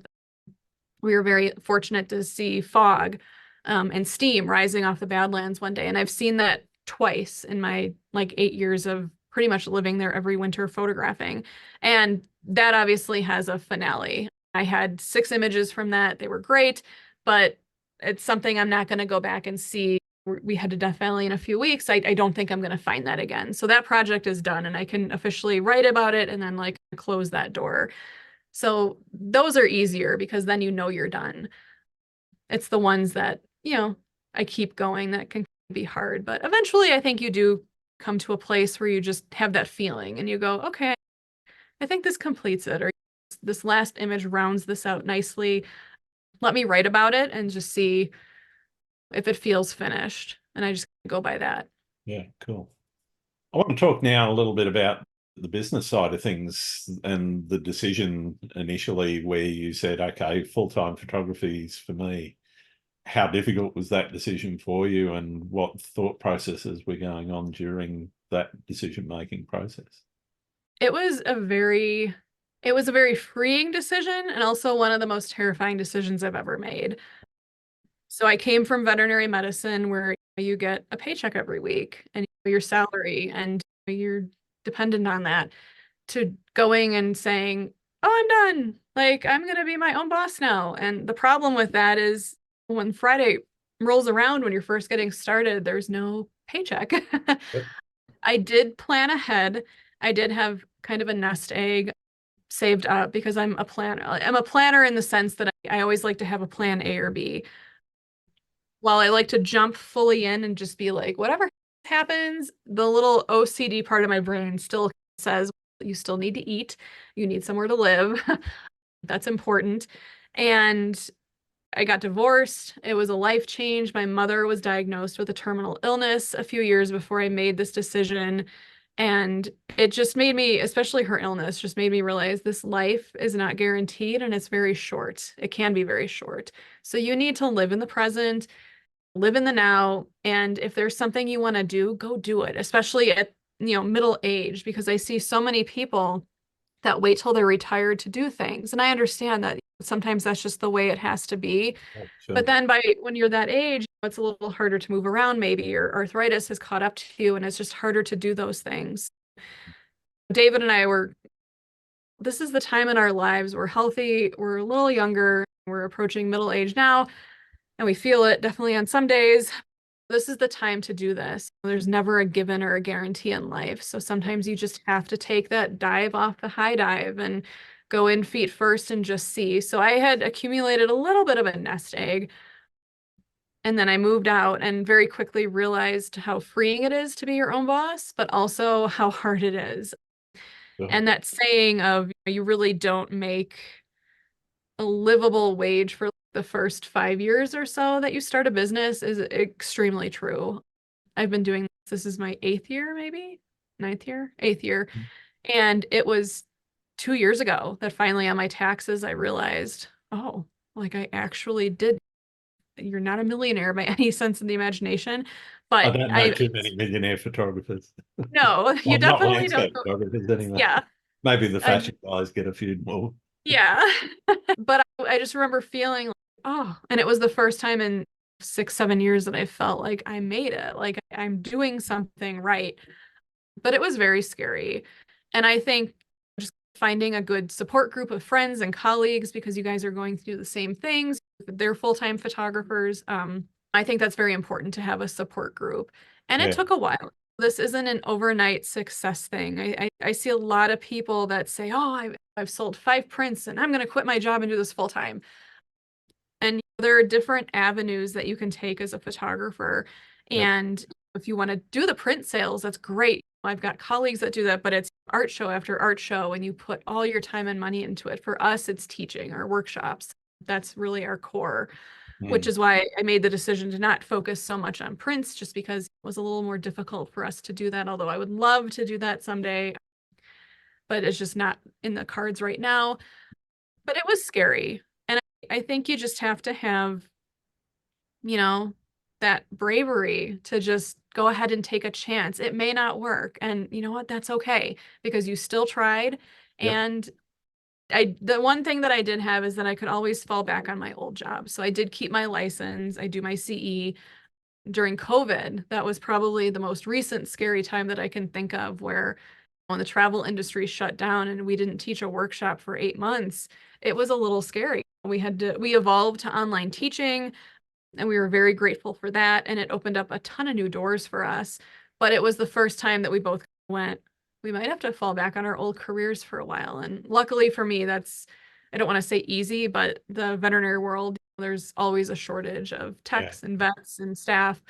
were very fortunate to see fog and steam rising off the Badlands one day. And I've seen that twice in my like 8 years of pretty much living there every winter photographing. And that obviously has a finale. I had 6 images from that. They were great, but it's something I'm not going to go back and see. We head to Death Valley in a few weeks. I don't think I'm going to find that again. So that project is done, and I can officially write about it and then like close that door. So those are easier because then you know you're done. It's the ones that, I keep going that can be hard. But eventually I think you do come to a place where you just have that feeling and you go, okay, I think this completes it, or this last image rounds this out nicely. Let me write about it and just see if it feels finished. And I just go by that. Yeah, cool. I want to talk now a little bit about the business side of things and the decision initially where you said, okay, full-time photography is for me. How difficult was that decision for you, and what thought processes were going on during that decision-making process? It was a very freeing decision, and also one of the most terrifying decisions I've ever made. So I came from veterinary medicine where you get a paycheck every week and your salary, and you're dependent on that, to going and saying, oh, I'm done. Like, I'm going to be my own boss now. And the problem with that is when Friday rolls around, when you're first getting started, there's no paycheck. Yep. I did plan ahead. I did have kind of a nest egg saved up because I'm a planner. I'm a planner in the sense that I always like to have a plan A or B. While I like to jump fully in and just be like, whatever happens, the little OCD part of my brain still says, you still need to eat. You need somewhere to live. That's important. And I got divorced. It was a life change. My mother was diagnosed with a terminal illness a few years before I made this decision. And it just made me, especially her illness, just made me realize this life is not guaranteed and it's very short. It can be very short. So you need to live in the present, live in the now. And if there's something you want to do, go do it, especially at, middle age, because I see so many people that wait till they're retired to do things. And I understand that sometimes that's just the way it has to be. Oh, sure. But then when you're that age, it's a little harder to move around, maybe, or arthritis has caught up to you and it's just harder to do those things. David and this is the time in our lives. We're healthy, we're a little younger, we're approaching middle age now, and we feel it definitely on some days. This is the time to do this. There's never a given or a guarantee in life. So sometimes you just have to take that dive off the high dive and go in feet first and just see. So I had accumulated a little bit of a nest egg. And then I moved out and very quickly realized how freeing it is to be your own boss, but also how hard it is. Sure. And that saying of you really don't make a livable wage for the first 5 years or so that you start a business is extremely true. I've been doing this is my 8th year, maybe 9th year, 8th year. And it was 2 years ago that finally on my taxes, I realized, oh, like I actually did. You're not a millionaire by any sense of the imagination, I but don't know too many millionaire photographers. no, you Well, not definitely don't. landscape photographers anyway. Yeah. Maybe the fashion guys get a few more. Yeah. But I just remember feeling like, oh, and it was the first time in 6, 7 years that I felt like I made it, like I'm doing something right. But it was very scary. And I think just finding a good support group of friends and colleagues because you guys are going through the same things, they're full-time photographers. I think that's very important to have a support group. And it Yeah. took a while. This isn't an overnight success thing. I see a lot of people that say, oh, I've sold 5 prints and I'm going to quit my job and do this full time. And there are different avenues that you can take as a photographer. Yep. And if you want to do the print sales, that's great. I've got colleagues that do that, but it's art show after art show, and you put all your time and money into it. For us, it's teaching our workshops. That's really our core, which Mm. is why I made the decision to not focus so much on prints, just because it was a little more difficult for us to do that. Although I would love to do that someday, but it's just not in the cards right now. But it was scary. And I think you just have to have, you know, that bravery to just go ahead and take a chance. It may not work. And you know what? That's okay because you still tried. Yep. And the one thing that I did have is that I could always fall back on my old job. So I did keep my license. I do my CE during COVID. That was probably the most recent scary time that I can think of where when the travel industry shut down and we didn't teach a workshop for 8 months, it was a little scary. We evolved to online teaching and we were very grateful for that. And it opened up a ton of new doors for us. But it was the first time that we both went, we might have to fall back on our old careers for a while. And luckily for me, I don't want to say easy, but the veterinary world, there's always a shortage of Yeah. techs and vets and staff.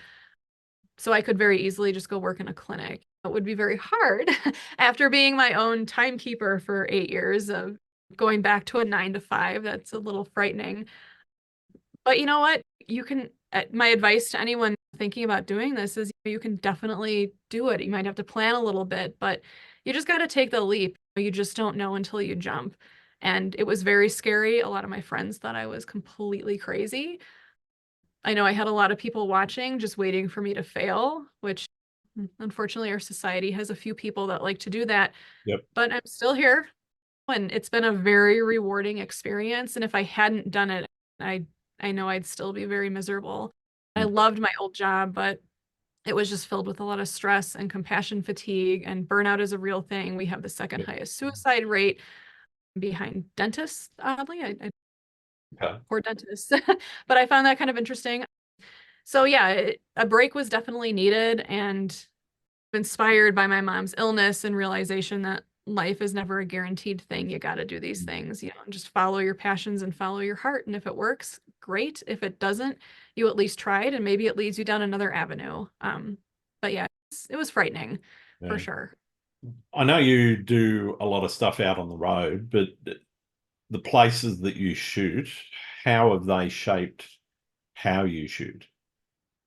So I could very easily just go work in a clinic. It would be very hard after being my own timekeeper for 8 years of going back to a 9 to 5. That's a little frightening. But you know what? My advice to anyone thinking about doing this is you can definitely do it. You might have to plan a little bit, but you just got to take the leap. You just don't know until you jump. And it was very scary. A lot of my friends thought I was completely crazy. I know I had a lot of people watching, just waiting for me to fail, which unfortunately our society has a few people that like to do that. Yep. But I'm still here and it's been a very rewarding experience. And if I hadn't done it, I I know I'd still be very miserable. I Mm. loved my old job, but it was just filled with a lot of stress and compassion fatigue, and burnout is a real thing. We have the second Yep. highest suicide rate behind dentists, oddly. I Okay. poor dentists. But I found that kind of interesting. So yeah, a break was definitely needed, and inspired by my mom's illness and realization that life is never a guaranteed thing. You got to do these things, just follow your passions and follow your heart. And if it works, great. If it doesn't, you at least tried and maybe it leads you down another avenue. But yeah, it was frightening for Yeah. sure. I know you do a lot of stuff out on the road, but the places that you shoot, how have they shaped how you shoot?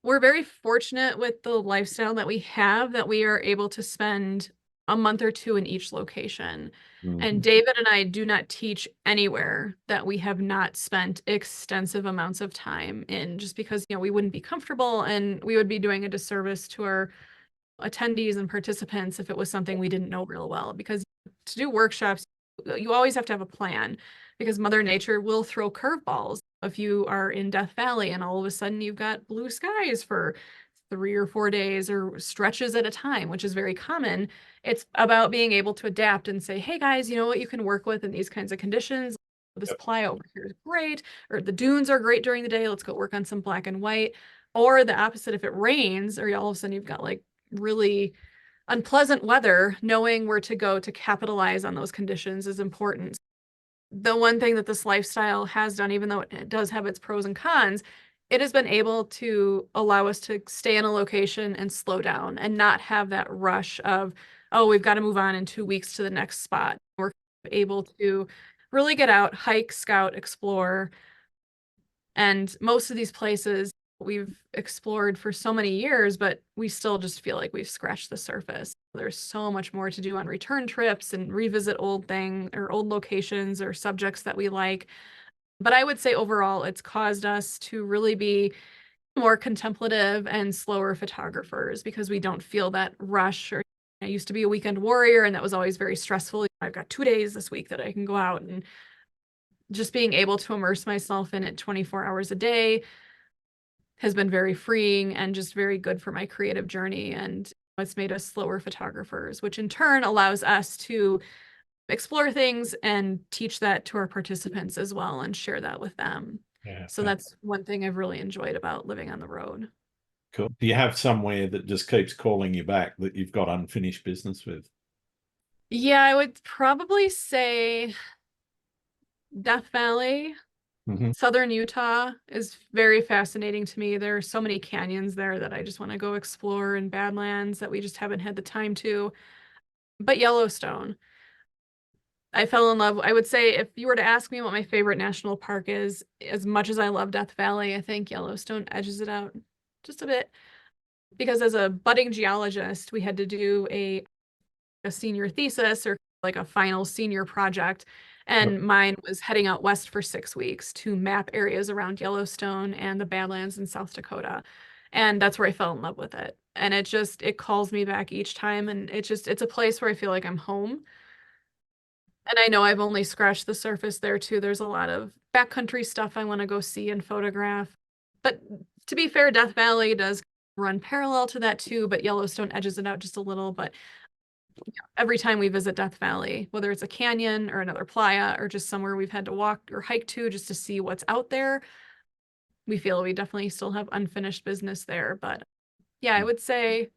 We're very fortunate with the lifestyle that we have that we are able to spend a month or two in each location. And Mm. David and I do not teach anywhere that we have not spent extensive amounts of time in, just because, we wouldn't be comfortable and we would be doing a disservice to our attendees and participants if it was something we didn't know real well. Because to do workshops, you always have to have a plan because Mother Nature will throw curveballs. If you are in Death Valley and all of a sudden you've got blue skies for 3 or 4 days or stretches at a time, which is very common, it's about being able to adapt and say, hey guys, you know what you can work with in these kinds of conditions. This Yep. ply over here is great, or the dunes are great during the day. Let's go work on some black and white. Or the opposite, if it rains, or all of a sudden you've got like really unpleasant weather, knowing where to go to capitalize on those conditions is important. The one thing that this lifestyle has done, even though it does have its pros and cons, it has been able to allow us to stay in a location and slow down and not have that rush of, oh, we've got to move on in 2 weeks to the next spot. We're able to really get out, hike, scout, explore. And most of these places we've explored for so many years, but we still just feel like we've scratched the surface. There's so much more to do on return trips and revisit old locations or subjects that we like. But I would say overall, it's caused us to really be more contemplative and slower photographers because we don't feel that rush. Or I used to be a weekend warrior, and that was always very stressful. I've got 2 days this week that I can go out, and just being able to immerse myself in it 24 hours a day has been very freeing and just very good for my creative journey. And it's made us slower photographers, which in turn allows us to explore things and teach that to our participants as well and share that with them. Yeah. So that's one thing I've really enjoyed about living on the road. Cool. Do you have somewhere that just keeps calling you back that you've got unfinished business with? Yeah, I would probably say Death Valley. Mhm. Southern Utah is very fascinating to me. There are so many canyons there that I just want to go explore, and Badlands that we just haven't had the time to. But Yellowstone, I fell in love. I would say if you were to ask me what my favorite national park is, as much as I love Death Valley, I think Yellowstone edges it out just a bit. Because as a budding geologist, we had to do a senior thesis or like a final senior project. And mine was heading out west for 6 weeks to map areas around Yellowstone and the Badlands in South Dakota. And that's where I fell in love with it. And it calls me back each time. And it's a place where I feel like I'm home. And I know I've only scratched the surface there too. There's a lot of backcountry stuff I want to go see and photograph. But to be fair, Death Valley does run parallel to that too, but Yellowstone edges it out just a little. But every time we visit Death Valley, whether it's a canyon or another playa or just somewhere we've had to walk or hike to just to see what's out there, we feel we definitely still have unfinished business there. But yeah, I would say,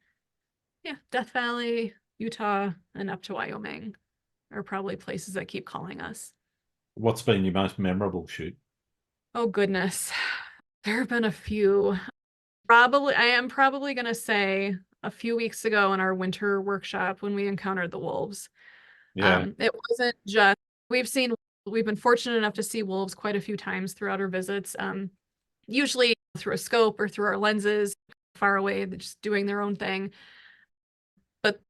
yeah, Death Valley, Utah, and up to Wyoming are probably places that keep calling us. What's been your most memorable shoot? Oh, goodness. There have been a few. I am probably going to say a few weeks ago in our winter workshop when we encountered the wolves. Yeah. It wasn't just, we've been fortunate enough to see wolves quite a few times throughout our visits, usually through a scope or through our lenses, far away, they're just doing their own thing. But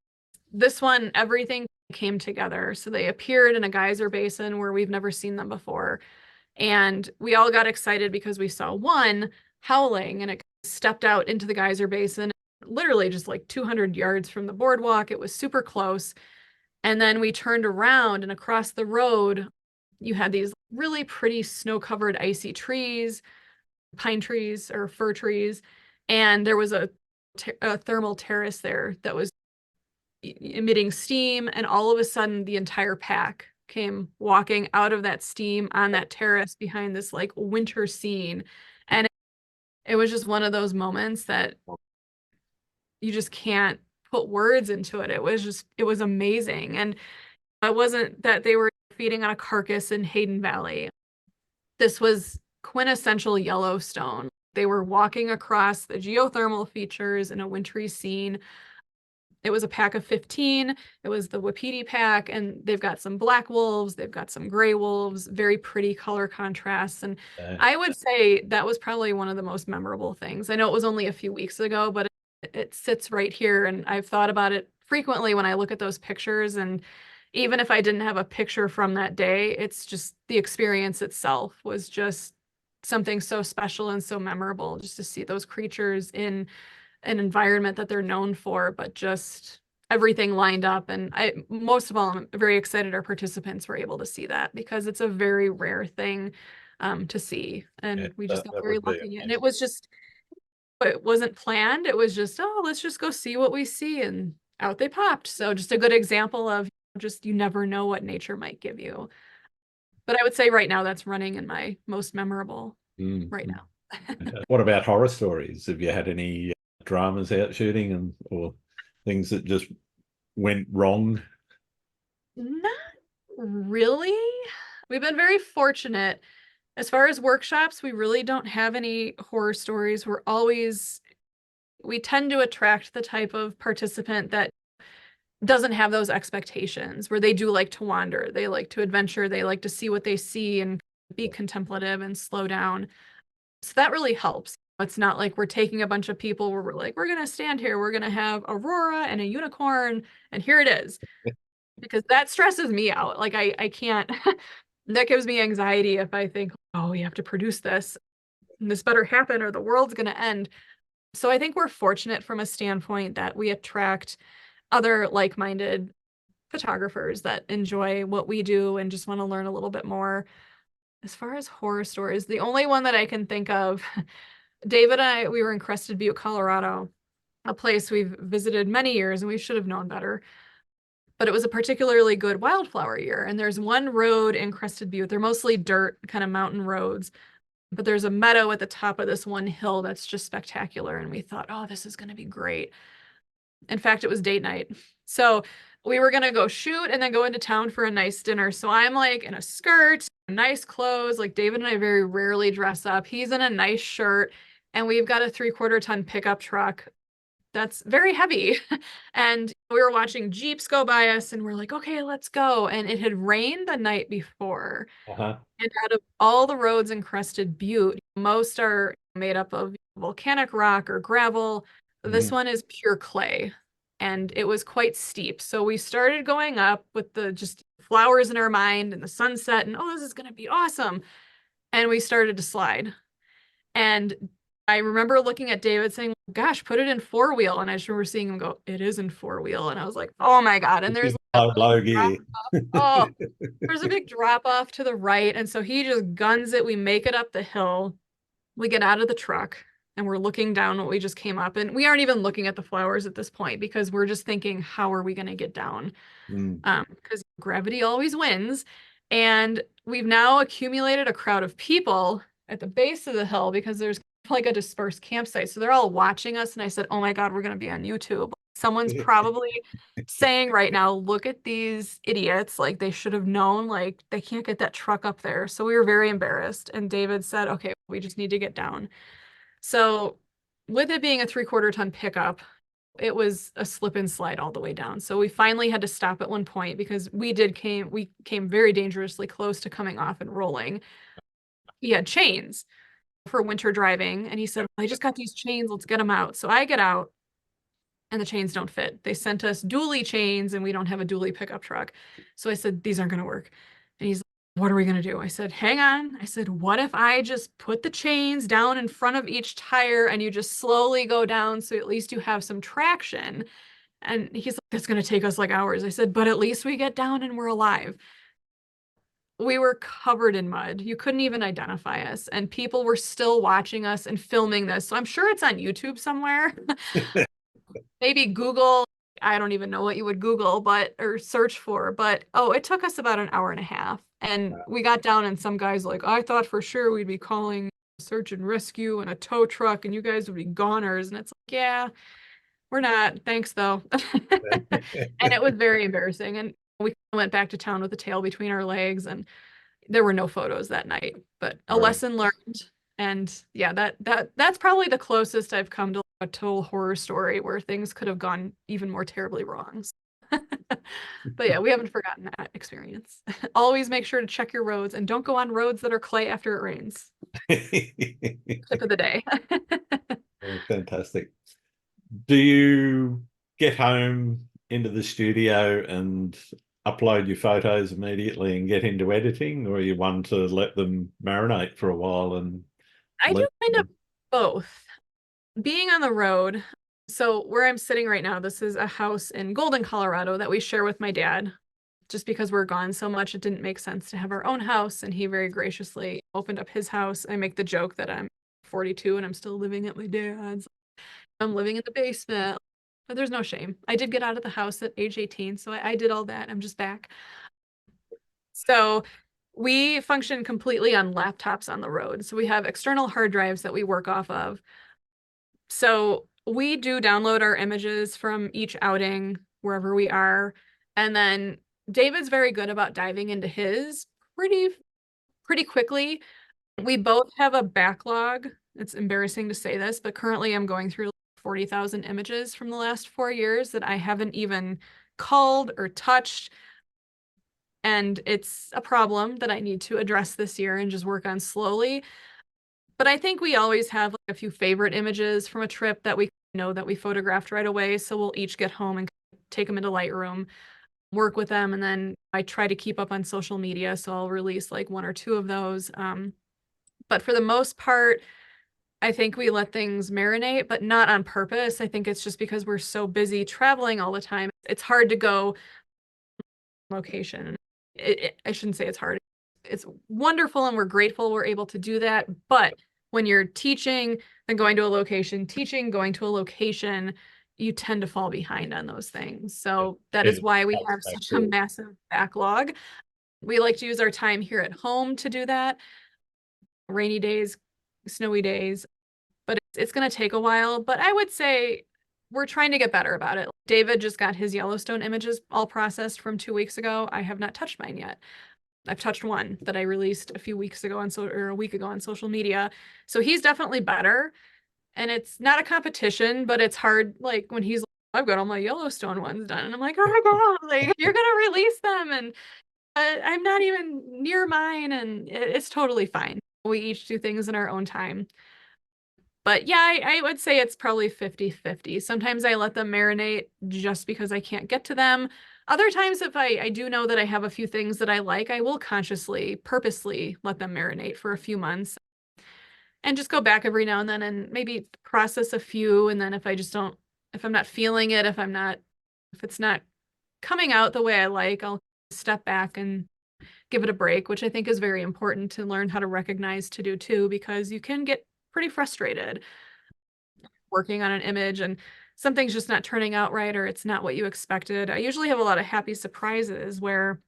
this one, everything came together. So they appeared in a geyser basin where we've never seen them before. And we all got excited because we saw one howling and it stepped out into the geyser basin, literally just like 200 yards from the boardwalk. It was super close. And then we turned around and across the road, you had these really pretty snow-covered icy trees, pine trees or fir trees. And there was a thermal terrace there that was emitting steam. And all of a sudden, the entire pack came walking out of that steam on that terrace behind this like winter scene. And it was just one of those moments that you just can't put words into it. It was amazing. And it wasn't that they were feeding on a carcass in Hayden Valley. This was quintessential Yellowstone. They were walking across the geothermal features in a wintry scene. It was a pack of 15. It was the Wapiti pack, and they've got some black wolves, they've got some gray wolves, very pretty color contrasts. And I would say that was probably one of the most memorable things. I know it was only a few weeks ago, but it sits right here, and I've thought about it frequently when I look at those pictures. And even if I didn't have a picture from that day, it's just the experience itself was just something so special and so memorable just to see those creatures in an environment that they're known for, but just everything lined up. And most of all, I'm very excited our participants were able to see that because it's a very rare thing to see. And we just got very lucky. And it wasn't planned. It was just, oh, let's just go see what we see. And out they popped. So just a good example of just, you never know what nature might give you. But I would say right now that's running in my most memorable right now. What about horror stories? Have you had any dramas out shooting or things that just went wrong? Not really. We've been very fortunate. As far as workshops, we really don't have any horror stories. We tend to attract the type of participant that doesn't have those expectations, where they do like to wander, they like to adventure, they like to see what they see and be contemplative and slow down. So that really helps. It's not like we're taking a bunch of people where we're like, we're going to stand here, we're going to have Aurora and a unicorn, and here it is. Because that stresses me out. Like I can't, that gives me anxiety if I think, oh, we have to produce this and this better happen or the world's going to end. So I think we're fortunate from a standpoint that we attract other like-minded photographers that enjoy what we do and just want to learn a little bit more. As far as horror stories, the only one that I can think of David and I, we were in Crested Butte, Colorado, a place we've visited many years and we should have known better. But it was a particularly good wildflower year. And there's one road in Crested Butte. They're mostly dirt, kind of mountain roads, but there's a meadow at the top of this one hill that's just spectacular. And we thought, oh, this is going to be great. In fact, it was date night. So we were going to go shoot and then go into town for a nice dinner. So I'm like in a skirt, nice clothes. Like David and I very rarely dress up. He's in a nice shirt and we've got a 3/4 ton pickup truck that's very heavy. And we were watching Jeeps go by us and we're like, okay, let's go. And it had rained the night before. Uh-huh. And out of all the roads in Crested Butte, most are made up of volcanic rock or gravel. This Mhm. one is pure clay. And it was quite steep. So we started going up with the just flowers in our mind and the sunset and oh, this is going to be awesome. And we started to slide. And I remember looking at David saying, gosh, put it in 4-wheel. And I just remember seeing him go, it is in 4-wheel. And I was like, oh my God. And there's like Low, a big low drop gear. off. Oh, there's a big drop off to the right. And so he just guns it. We make it up the hill. We get out of the truck and we're looking down what we just came up. And we aren't even looking at the flowers at this point because we're just thinking, how are we going to get down? Mm. Because gravity always wins. And we've now accumulated a crowd of people at the base of the hill because there's like a dispersed campsite. So they're all watching us. And I said, oh my God, we're going to be on YouTube. Someone's probably saying right now, look at these idiots. Like they should have known, like they can't get that truck up there. So we were very embarrassed. And David said, okay, we just need to get down. So with it being a 3/4 ton pickup, it was a slip and slide all the way down. So we finally had to stop at one point because we came very dangerously close to coming off and rolling. He had chains for winter driving and he said, I just got these chains, let's get them out. So I get out and the chains don't fit. They sent us dually chains and we don't have a dually pickup truck. So I said, these aren't going to work. And he's like, what are we going to do? I said, hang on. I said, what if I just put the chains down in front of each tire and you just slowly go down so at least you have some traction? And he's like, that's going to take us like hours. I said, but at least we get down and we're alive. We were covered in mud. You couldn't even identify us. And people were still watching us and filming this. So I'm sure it's on YouTube somewhere. Maybe Google. I don't even know what you would Google, but or search for. But oh, it took us about an hour and a half. And we got down and some guys like, I thought for sure we'd be calling search and rescue and a tow truck and you guys would be goners. And it's like, yeah, we're not. Thanks though. And it was very embarrassing. And we went back to town with the tail between our legs and there were no photos that night, but a Right. lesson learned. And yeah, that's probably the closest I've come to a total horror story where things could have gone even more terribly wrong. But yeah, we haven't forgotten that experience. Always make sure to check your roads and don't go on roads that are clay after it rains. Tip of the day. Oh, fantastic. Do you get home into the studio and upload your photos immediately and get into editing, or are you one to let them marinate for a while and I do let kind of them... both. Being on the road, so where I'm sitting right now, this is a house in Golden, Colorado that we share with my dad. Just because we're gone so much, it didn't make sense to have our own house, and he very graciously opened up his house. I make the joke that I'm 42 and I'm still living at my dad's. I'm living in the basement, but there's no shame. I did get out of the house at age 18, so I did all that. I'm just back. So we function completely on laptops on the road. So we have external hard drives that we work off of. So we do download our images from each outing wherever we are. And then David's very good about diving into his pretty quickly. We both have a backlog. It's embarrassing to say this, but currently I'm going through 40,000 images from the last 4 years that I haven't even called or touched. And it's a problem that I need to address this year and just work on slowly. But I think we always have like a few favorite images from a trip that we know that we photographed right away. So we'll each get home and take them into Lightroom, work with them, and then I try to keep up on social media. So I'll release like one or two of those. But for the most part, I think we let things marinate, but not on purpose. I think it's just because we're so busy traveling all the time. It's hard to go location. I shouldn't say it's hard. It's wonderful and we're grateful we're able to do that, but when you're teaching, then going to a location, teaching, going to a location, you tend to fall behind on those things. So that is It why we cuts have back such a to massive backlog. We like to use our time here at home to do that. Rainy days, snowy days, but it's going to take a while. But I would say we're trying to get better about it. David just got his Yellowstone images all processed from 2 weeks ago. I have not touched mine yet. I've touched one that I released a few weeks ago or a week ago on social media. So he's definitely better. And it's not a competition, but it's hard. Like when he's like, I've got all my Yellowstone ones done. And I'm like, oh my God, like you're going to release them. And I'm not even near mine. And it's totally fine. We each do things in our own time. But yeah, I would say it's probably 50-50. Sometimes I let them marinate just because I can't get to them. Other times, if I do know that I have a few things that I like, I will consciously, purposely let them marinate for a few months and just go back every now and then and maybe process a few. And then if I just don't, if I'm not feeling it, if it's not coming out the way I like, I'll step back and give it a break, which I think is very important to learn how to recognize to do too, because you can get pretty frustrated working on an image and something's just not turning out right or it's not what you expected. I usually have a lot of happy surprises where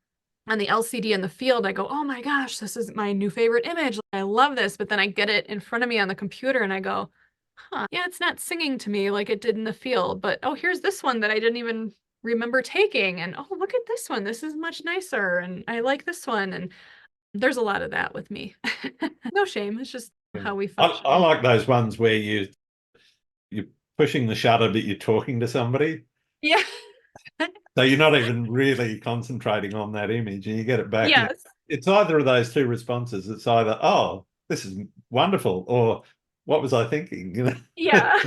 on the LCD in the field, I go, oh my gosh, this is my new favorite image. I love this. But then I get it in front of me on the computer and I go, huh, yeah, it's not singing to me like it did in the field. But oh, here's this one that I didn't even remember taking. And oh, look at this one. This is much nicer. And I like this one. And there's a lot of that with me. No shame. It's just how we I function. like those ones where you're pushing the shutter, but you're talking to somebody. Yeah. So you're not even really concentrating on that image and you get it back. Yes. It's either of those two responses. It's either, oh, this is wonderful, or what was I thinking? Yeah.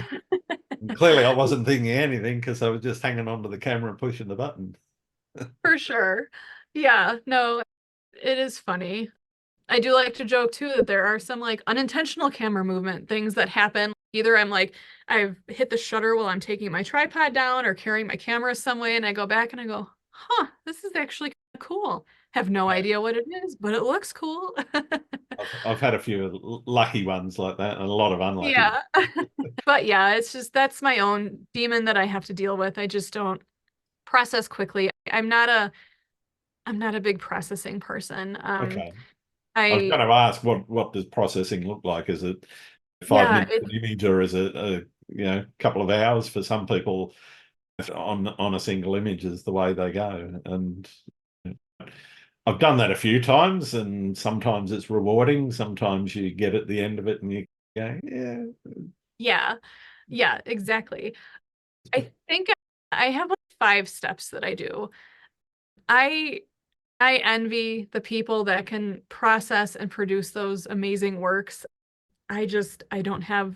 And clearly I wasn't thinking anything because I was just hanging onto the camera and pushing the button. For sure. Yeah. No, it is funny. I do like to joke too that there are some like unintentional camera movement things that happen. Either I'm like, I've hit the shutter while I'm taking my tripod down or carrying my camera some way, and I go back and I go, huh, this is actually kind of cool. Have no Yeah. idea what it is, but it looks cool. I've had a few lucky ones like that and a lot of unlucky. Yeah. But yeah, it's just that's my own demon that I have to deal with. I just don't process quickly. I'm not a big processing person. Okay. I was I going to ask what does processing look like? Is it five yeah, minutes an image or is it a couple of hours for some people on a single image is the way they go. And I've done that a few times and sometimes it's rewarding. Sometimes you get at the end of it and you go, yeah. yeah. Yeah, exactly. I think I have like 5 steps that I do. I I envy the people that can process and produce those amazing works. I don't have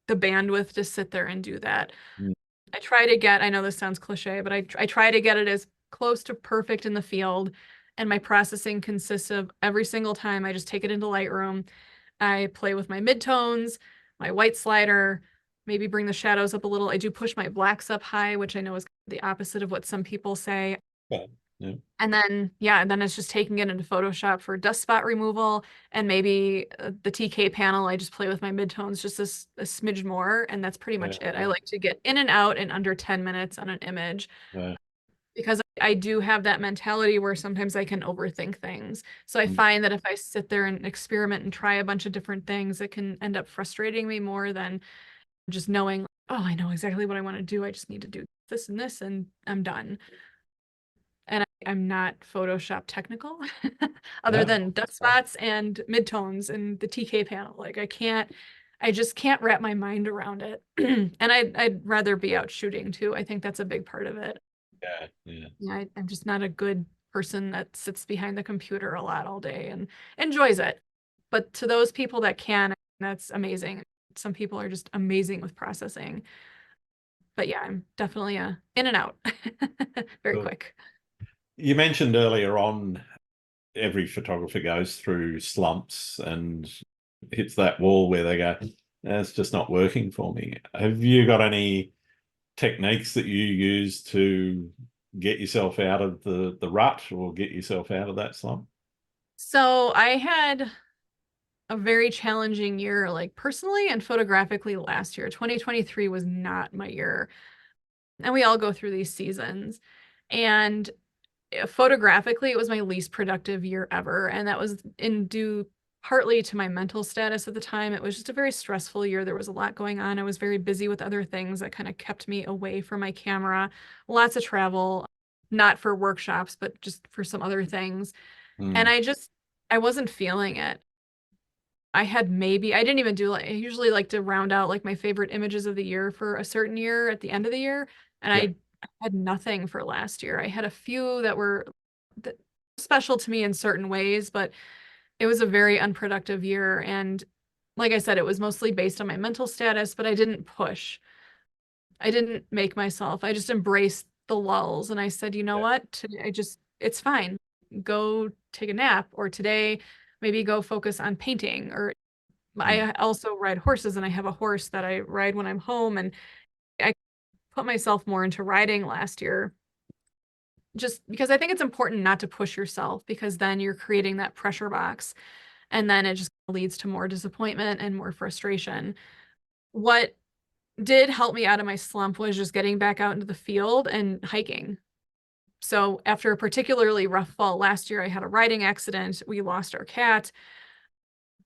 the bandwidth to sit there and do that. Mm, I try to get, I know this sounds cliche, but I try to get it as close to perfect in the field. And my processing consists of every single time I just take it into Lightroom. I play with my midtones, my white slider, maybe bring the shadows up a little. I do push my blacks up high, which I know is the opposite of what some people say. okay. Yeah. And then, yeah, and then it's just taking it into Photoshop for dust spot removal and maybe the TK panel. I just play with my midtones just a smidge more, and that's pretty Yeah. much it. I like to get in and out in under 10 minutes on an image Yeah. because I do have that mentality where sometimes I can overthink things. So I Mm, find that if I sit there and experiment and try a bunch of different things, it can end up frustrating me more than just knowing, oh, I know exactly what I want to do. I just need to do this, and I'm done. And I'm not Photoshop technical other no, than dust spots and midtones and the TK panel. Like I just can't wrap my mind around it. And I'd rather be out shooting too. I think that's a big part of it. yeah. Yeah. Yeah, I'm just not a good person that sits behind the computer a lot all day and enjoys it. But to those people that can, that's amazing. Some people are just amazing with processing. But yeah, I'm definitely a in and out very Cool. quick. You mentioned earlier on every photographer goes through slumps and hits that wall where they go, it's just not working for me. Have you got any techniques that you use to get yourself out of the rut or get yourself out of that slump? So I had a very challenging year, like personally and photographically last year. 2023 was not my year. And we all go through these seasons. And photographically, it was my least productive year ever. And that was in due partly to my mental status at the time. It was just a very stressful year. There was a lot going on. I was very busy with other things that kind of kept me away from my camera. Lots of travel, not for workshops, but just for some other things. And Mm. I wasn't feeling it. I didn't even do like, I usually like to round out like my favorite images of the year for a certain year at the end of the year. And Yep. I had nothing for last year. I had a few that were special to me in certain ways, but it was a very unproductive year. And like I said, it was mostly based on my mental status, but I didn't push. I didn't make myself. I just embraced the lulls. And I said, you know Yeah. what? Today, it's fine. Go take a nap. Or today, maybe go focus on painting. Or Mm. I also ride horses and I have a horse that I ride when I'm home. And I put myself more into riding last year just because I think it's important not to push yourself because then you're creating that pressure box and then it just leads to more disappointment and more frustration. What did help me out of my slump was just getting back out into the field and hiking. So after a particularly rough fall last year, I had a riding accident. We lost our cat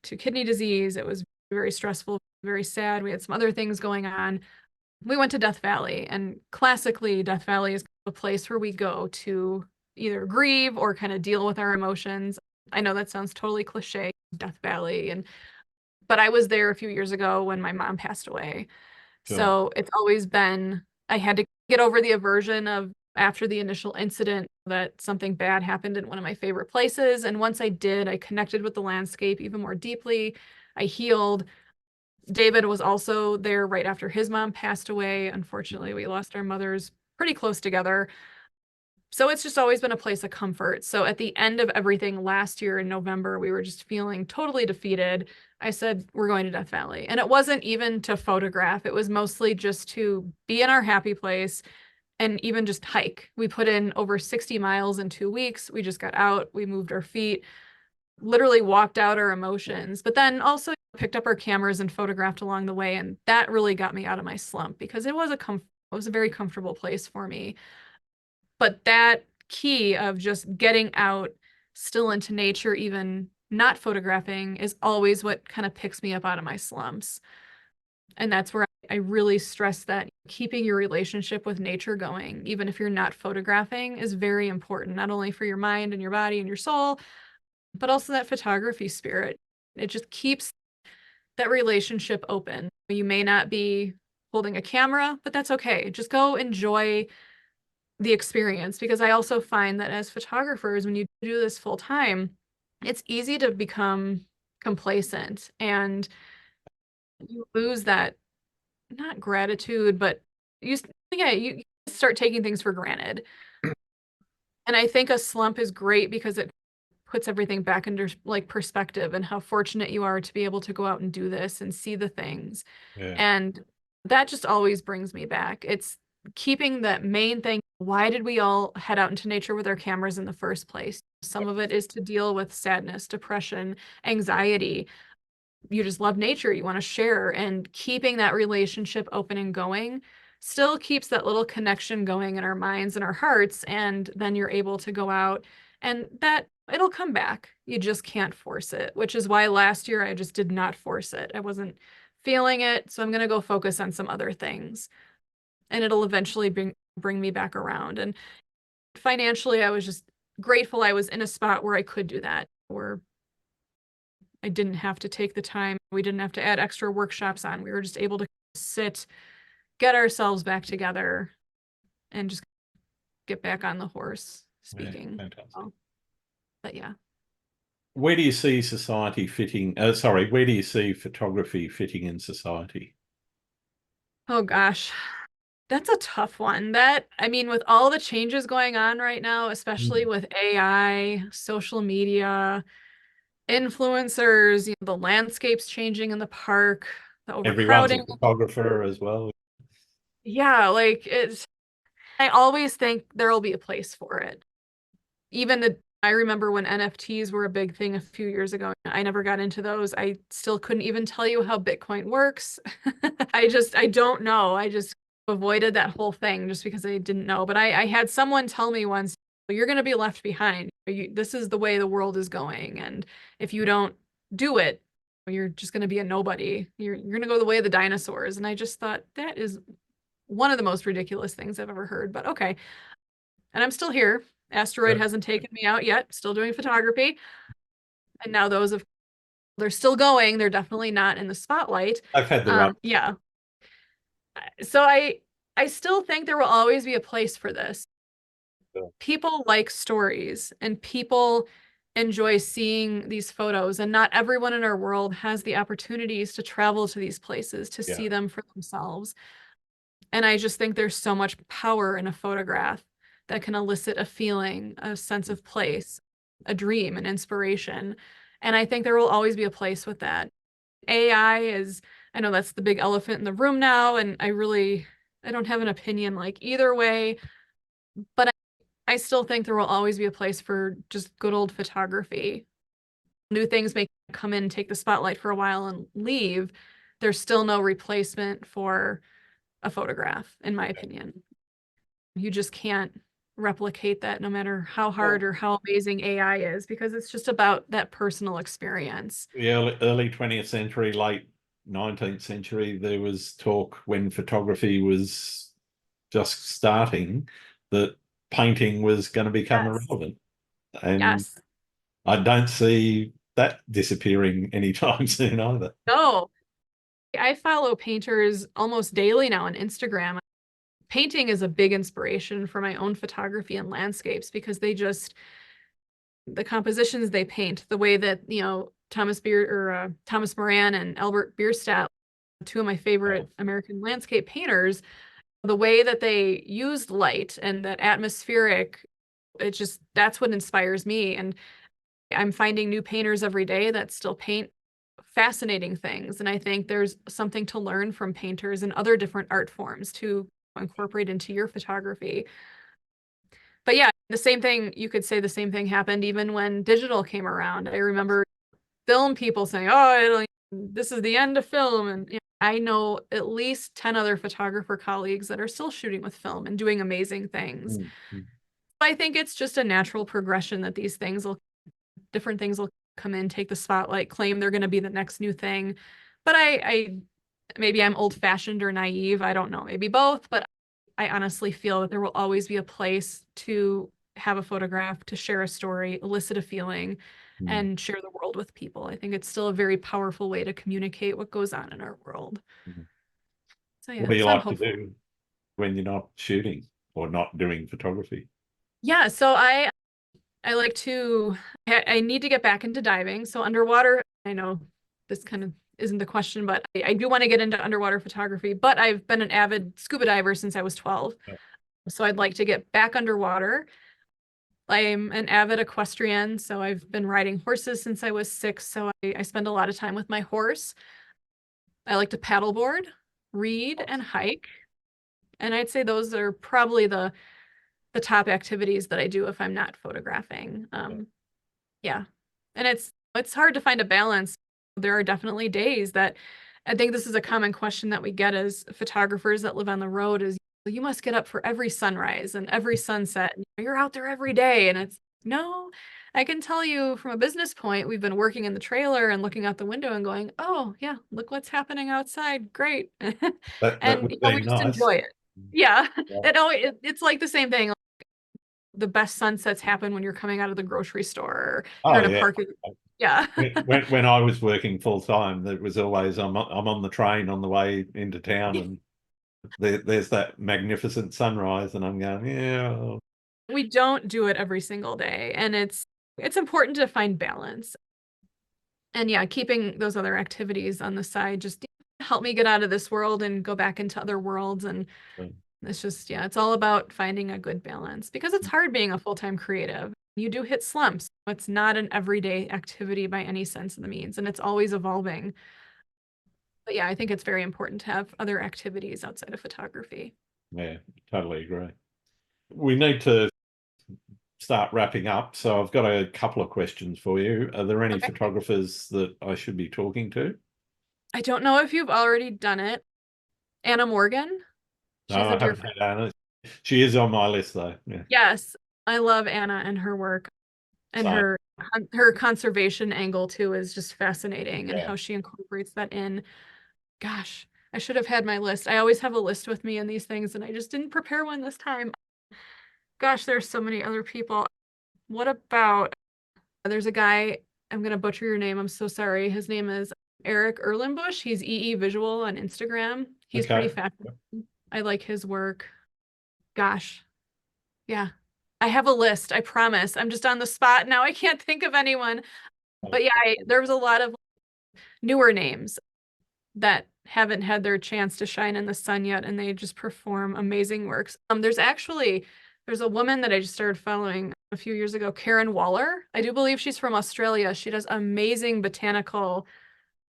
to kidney disease. It was very stressful, very sad. We had some other things going on. We went to Death Valley, and classically, Death Valley is a place where we go to either grieve or kind of deal with our emotions. I know that sounds totally cliche, Death Valley, and but I was there a few years ago when my mom passed away. Sure. So it's always been, I had to get over the aversion of after the initial incident that something bad happened in one of my favorite places. And once I did, I connected with the landscape even more deeply. I healed. David was also there right after his mom passed away. Unfortunately, we lost our mothers pretty close together. So it's just always been a place of comfort. So at the end of everything last year in November, we were just feeling totally defeated. I said, we're going to Death Valley. And it wasn't even to photograph, it was mostly just to be in our happy place and even just hike. We put in over 60 miles in 2 weeks. We just got out, we moved our feet, literally walked out our emotions, but then also picked up our cameras and photographed along the way. And that really got me out of my slump because it was a very comfortable place for me. But that key of just getting out still into nature, even not photographing, is always what kind of picks me up out of my slumps. And that's where I really stress that keeping your relationship with nature going, even if you're not photographing, is very important, not only for your mind and your body and your soul, but also that photography spirit. It just keeps that relationship open. You may not be holding a camera, but that's okay. Just go enjoy the experience because I also find that as photographers, when you do this full time, it's easy to become complacent and you lose that, not gratitude, but you, yeah, you start taking things for granted. And I think a slump is great because it puts everything back into like perspective and how fortunate you are to be able to go out and do this and see the things. Yeah. And that just always brings me back. It's keeping that main thing. Why did we all head out into nature with our cameras in the first place? Some of it is to deal with sadness, depression, anxiety. You just love nature, you want to share, and keeping that relationship open and going still keeps that little connection going in our minds and our hearts. And then you're able to go out and that it'll come back. You just can't force it, which is why last year I just did not force it. I wasn't feeling it. So I'm going to go focus on some other things and it'll eventually bring me back around. And financially, I was just grateful I was in a spot where I could do that, where I didn't have to take the time. We didn't have to add extra workshops on. We were just able to sit, get ourselves back together, and just get back on the horse, Yeah. speaking. Fantastic. Oh, but yeah. Where do you see society fitting? Where do you see photography fitting in society? Oh gosh. That's a tough one. I mean, with all the changes going on right now, especially Mm. with AI, social media, influencers, the landscapes changing in the park, the Everyone's a overcrowding. photographer as well. Yeah, like I always think there will be a place for it. Even I remember when NFTs were a big thing a few years ago. I never got into those. I still couldn't even tell you how Bitcoin works. I don't know. I just avoided that whole thing just because I didn't know. But I had someone tell me once, you're going to be left behind. This is the way the world is going. And if you don't do it, you're just going to be a nobody. You're going to go the way of the dinosaurs. And I just thought that is one of the most ridiculous things I've ever heard. But okay. And I'm still here. Asteroid Yeah. hasn't taken me out yet. Still doing photography. And now they're still going. They're definitely not in the spotlight. I've had the right. Yeah. So I still think there will always be a place for this. People like stories and people enjoy seeing these photos, and not everyone in our world has the opportunities to travel to these places to see them for themselves. And I just think there's so much power in a photograph that can elicit a feeling, a sense of place, a dream, an inspiration. And I think there will always be a place with that. AI is, I know that's the big elephant in the room now, and I don't have an opinion like either way, but I still think there will always be a place for just good old photography. New things may come in, take the spotlight for a while and leave. There's still no replacement for a photograph, in my opinion. You just can't replicate that no matter how hard or how amazing AI is, because it's just about that personal experience. The early 20th century, late 19th century, there was talk when photography was just starting that painting was going to become irrelevant. And Yes. I don't see that disappearing anytime soon either. No. I follow painters almost daily now on Instagram. Painting is a big inspiration for my own photography and landscapes because the compositions they paint, the way that, Thomas Moran and Albert Bierstadt, two of my favorite American landscape painters, the way that they used light and that atmospheric, that's what inspires me. And I'm finding new painters every day that still paint fascinating things. And I think there's something to learn from painters and other different art forms to incorporate into your photography. But yeah, you could say the same thing happened even when digital came around. I remember film people saying, oh, this is the end of film. And I know at least 10 other photographer colleagues that are still shooting with film and doing amazing things. Mm-hmm. I think it's just a natural progression that different things will come in, take the spotlight, claim they're going to be the next new thing. But maybe I'm old-fashioned or naive. I don't know, maybe both, but I honestly feel that there will always be a place to have a photograph, to share a story, elicit a feeling, and share the world with people. I think it's still a very powerful way to communicate what goes on in our world. So yeah, What do you so I'm like to hopeful. do when you're not shooting or not doing photography? Yeah, so I like to, I need to get back into diving. So underwater, I know this kind of isn't the question, but I do want to get into underwater photography, but I've been an avid scuba diver since I was 12. So I'd like to get back underwater. I'm an avid equestrian, so I've been riding horses since I was 6. So I spend a lot of time with my horse. I like to paddleboard, read, and hike. And I'd say those are probably the top activities that I do if I'm not photographing. Yeah. And it's hard to find a balance. There are definitely days that I think this is a common question that we get as photographers that live on the road is you must get up for every sunrise and every sunset. And you're out there every day. And it's no, I can tell you from a business point, we've been working in the trailer and looking out the window and going, oh yeah, look what's happening outside. Great. That And would be we just nice. enjoy it. Yeah. Yeah. It's like the same thing. The best sunsets happen when you're coming out of the grocery store or you're Oh in a yeah. park. Yeah. When I was working full time, it was always I'm on the train on the way into town, and there's that magnificent sunrise, and I'm going, yeah. We don't do it every single day, and it's important to find balance. And yeah, keeping those other activities on the side just help me get out of this world and go back into other worlds. And it's just, yeah, it's all about finding a good balance because it's hard being a full-time creative. You do hit slumps. It's not an everyday activity by any sense of the means, and it's always evolving. But yeah, I think it's very important to have other activities outside of photography. Yeah, totally agree. We need to start wrapping up. So I've got a couple of questions for you. Are there any Okay. photographers that I should be talking to? I don't know if you've already done it. Anna Morgan. No, She's a I dear haven't friend. had Anna. She is on my list though. Yeah. Yes, I love Anna and her work, and So her conservation angle too is just fascinating, and yeah. how she incorporates that in. Gosh, I should have had my list. I always have a list with me in these things, and I just didn't prepare one this time. Gosh, there's so many other people. What about, there's a guy, I'm gonna butcher your name. I'm so sorry. His name is Eric Erlenbush. He's EE Visual on Instagram. He's pretty Okay. fascinating. I like his work. Gosh, yeah. I have a list, I promise. I'm just on the spot now. I can't think of anyone. But yeah, there was a lot of newer names that haven't had their chance to shine in the sun yet, and they just perform amazing works. There's a woman that I just started following a few years ago, Karen Waller. I do believe she's from Australia. She does amazing botanical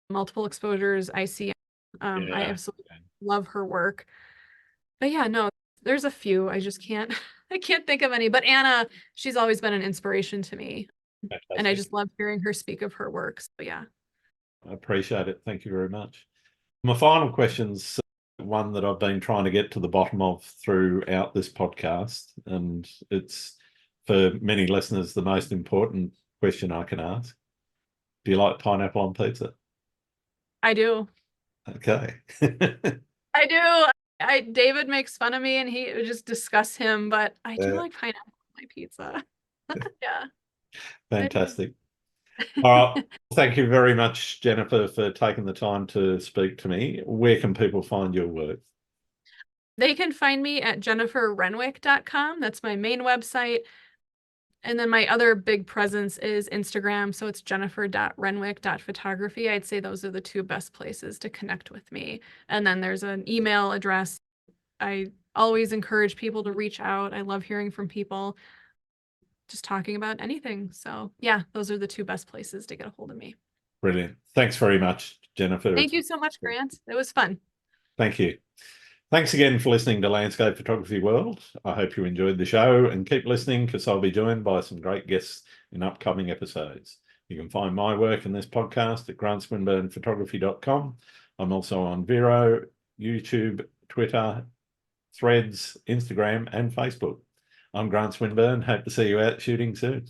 multiple exposures ICM. I Yeah. absolutely love her work. But yeah, no, there's a few. I just can't I can't think of any. But Anna, she's always been an inspiration to me. And I Fantastic. just love hearing her speak of her work. So yeah. I appreciate it. Thank you very much. My final question's one that I've been trying to get to the bottom of throughout this podcast, and it's for many listeners the most important question I can ask. Do you like pineapple on pizza? I do. Okay. I do. David makes fun of me and he would just discuss him, but I do Yeah, like pineapple on my pizza. Yeah, I do. fantastic. All right. Thank you very much, Jennifer, for taking the time to speak to me. Where can people find your work? They can find me at jenniferrenwick.com. That's my main website. And then my other big presence is Instagram. So it's jennifer.renwick.photography. I'd say those are the two best places to connect with me. And then there's an email address. I always encourage people to reach out. I love hearing from people, just talking about anything. So yeah, those are the two best places to get a hold of me. Brilliant. Thanks very much, Jennifer. Thank you so much, Grant. It was fun. Thank you. Thanks again for listening to Landscape Photography World. I hope you enjoyed the show and keep listening because I'll be joined by some great guests in upcoming episodes. You can find my work in this podcast at grantswinburnphotography.com. I'm also on Vero, YouTube, Twitter, Threads, Instagram, and Facebook. I'm Grant Swinburne. Hope to see you out shooting soon.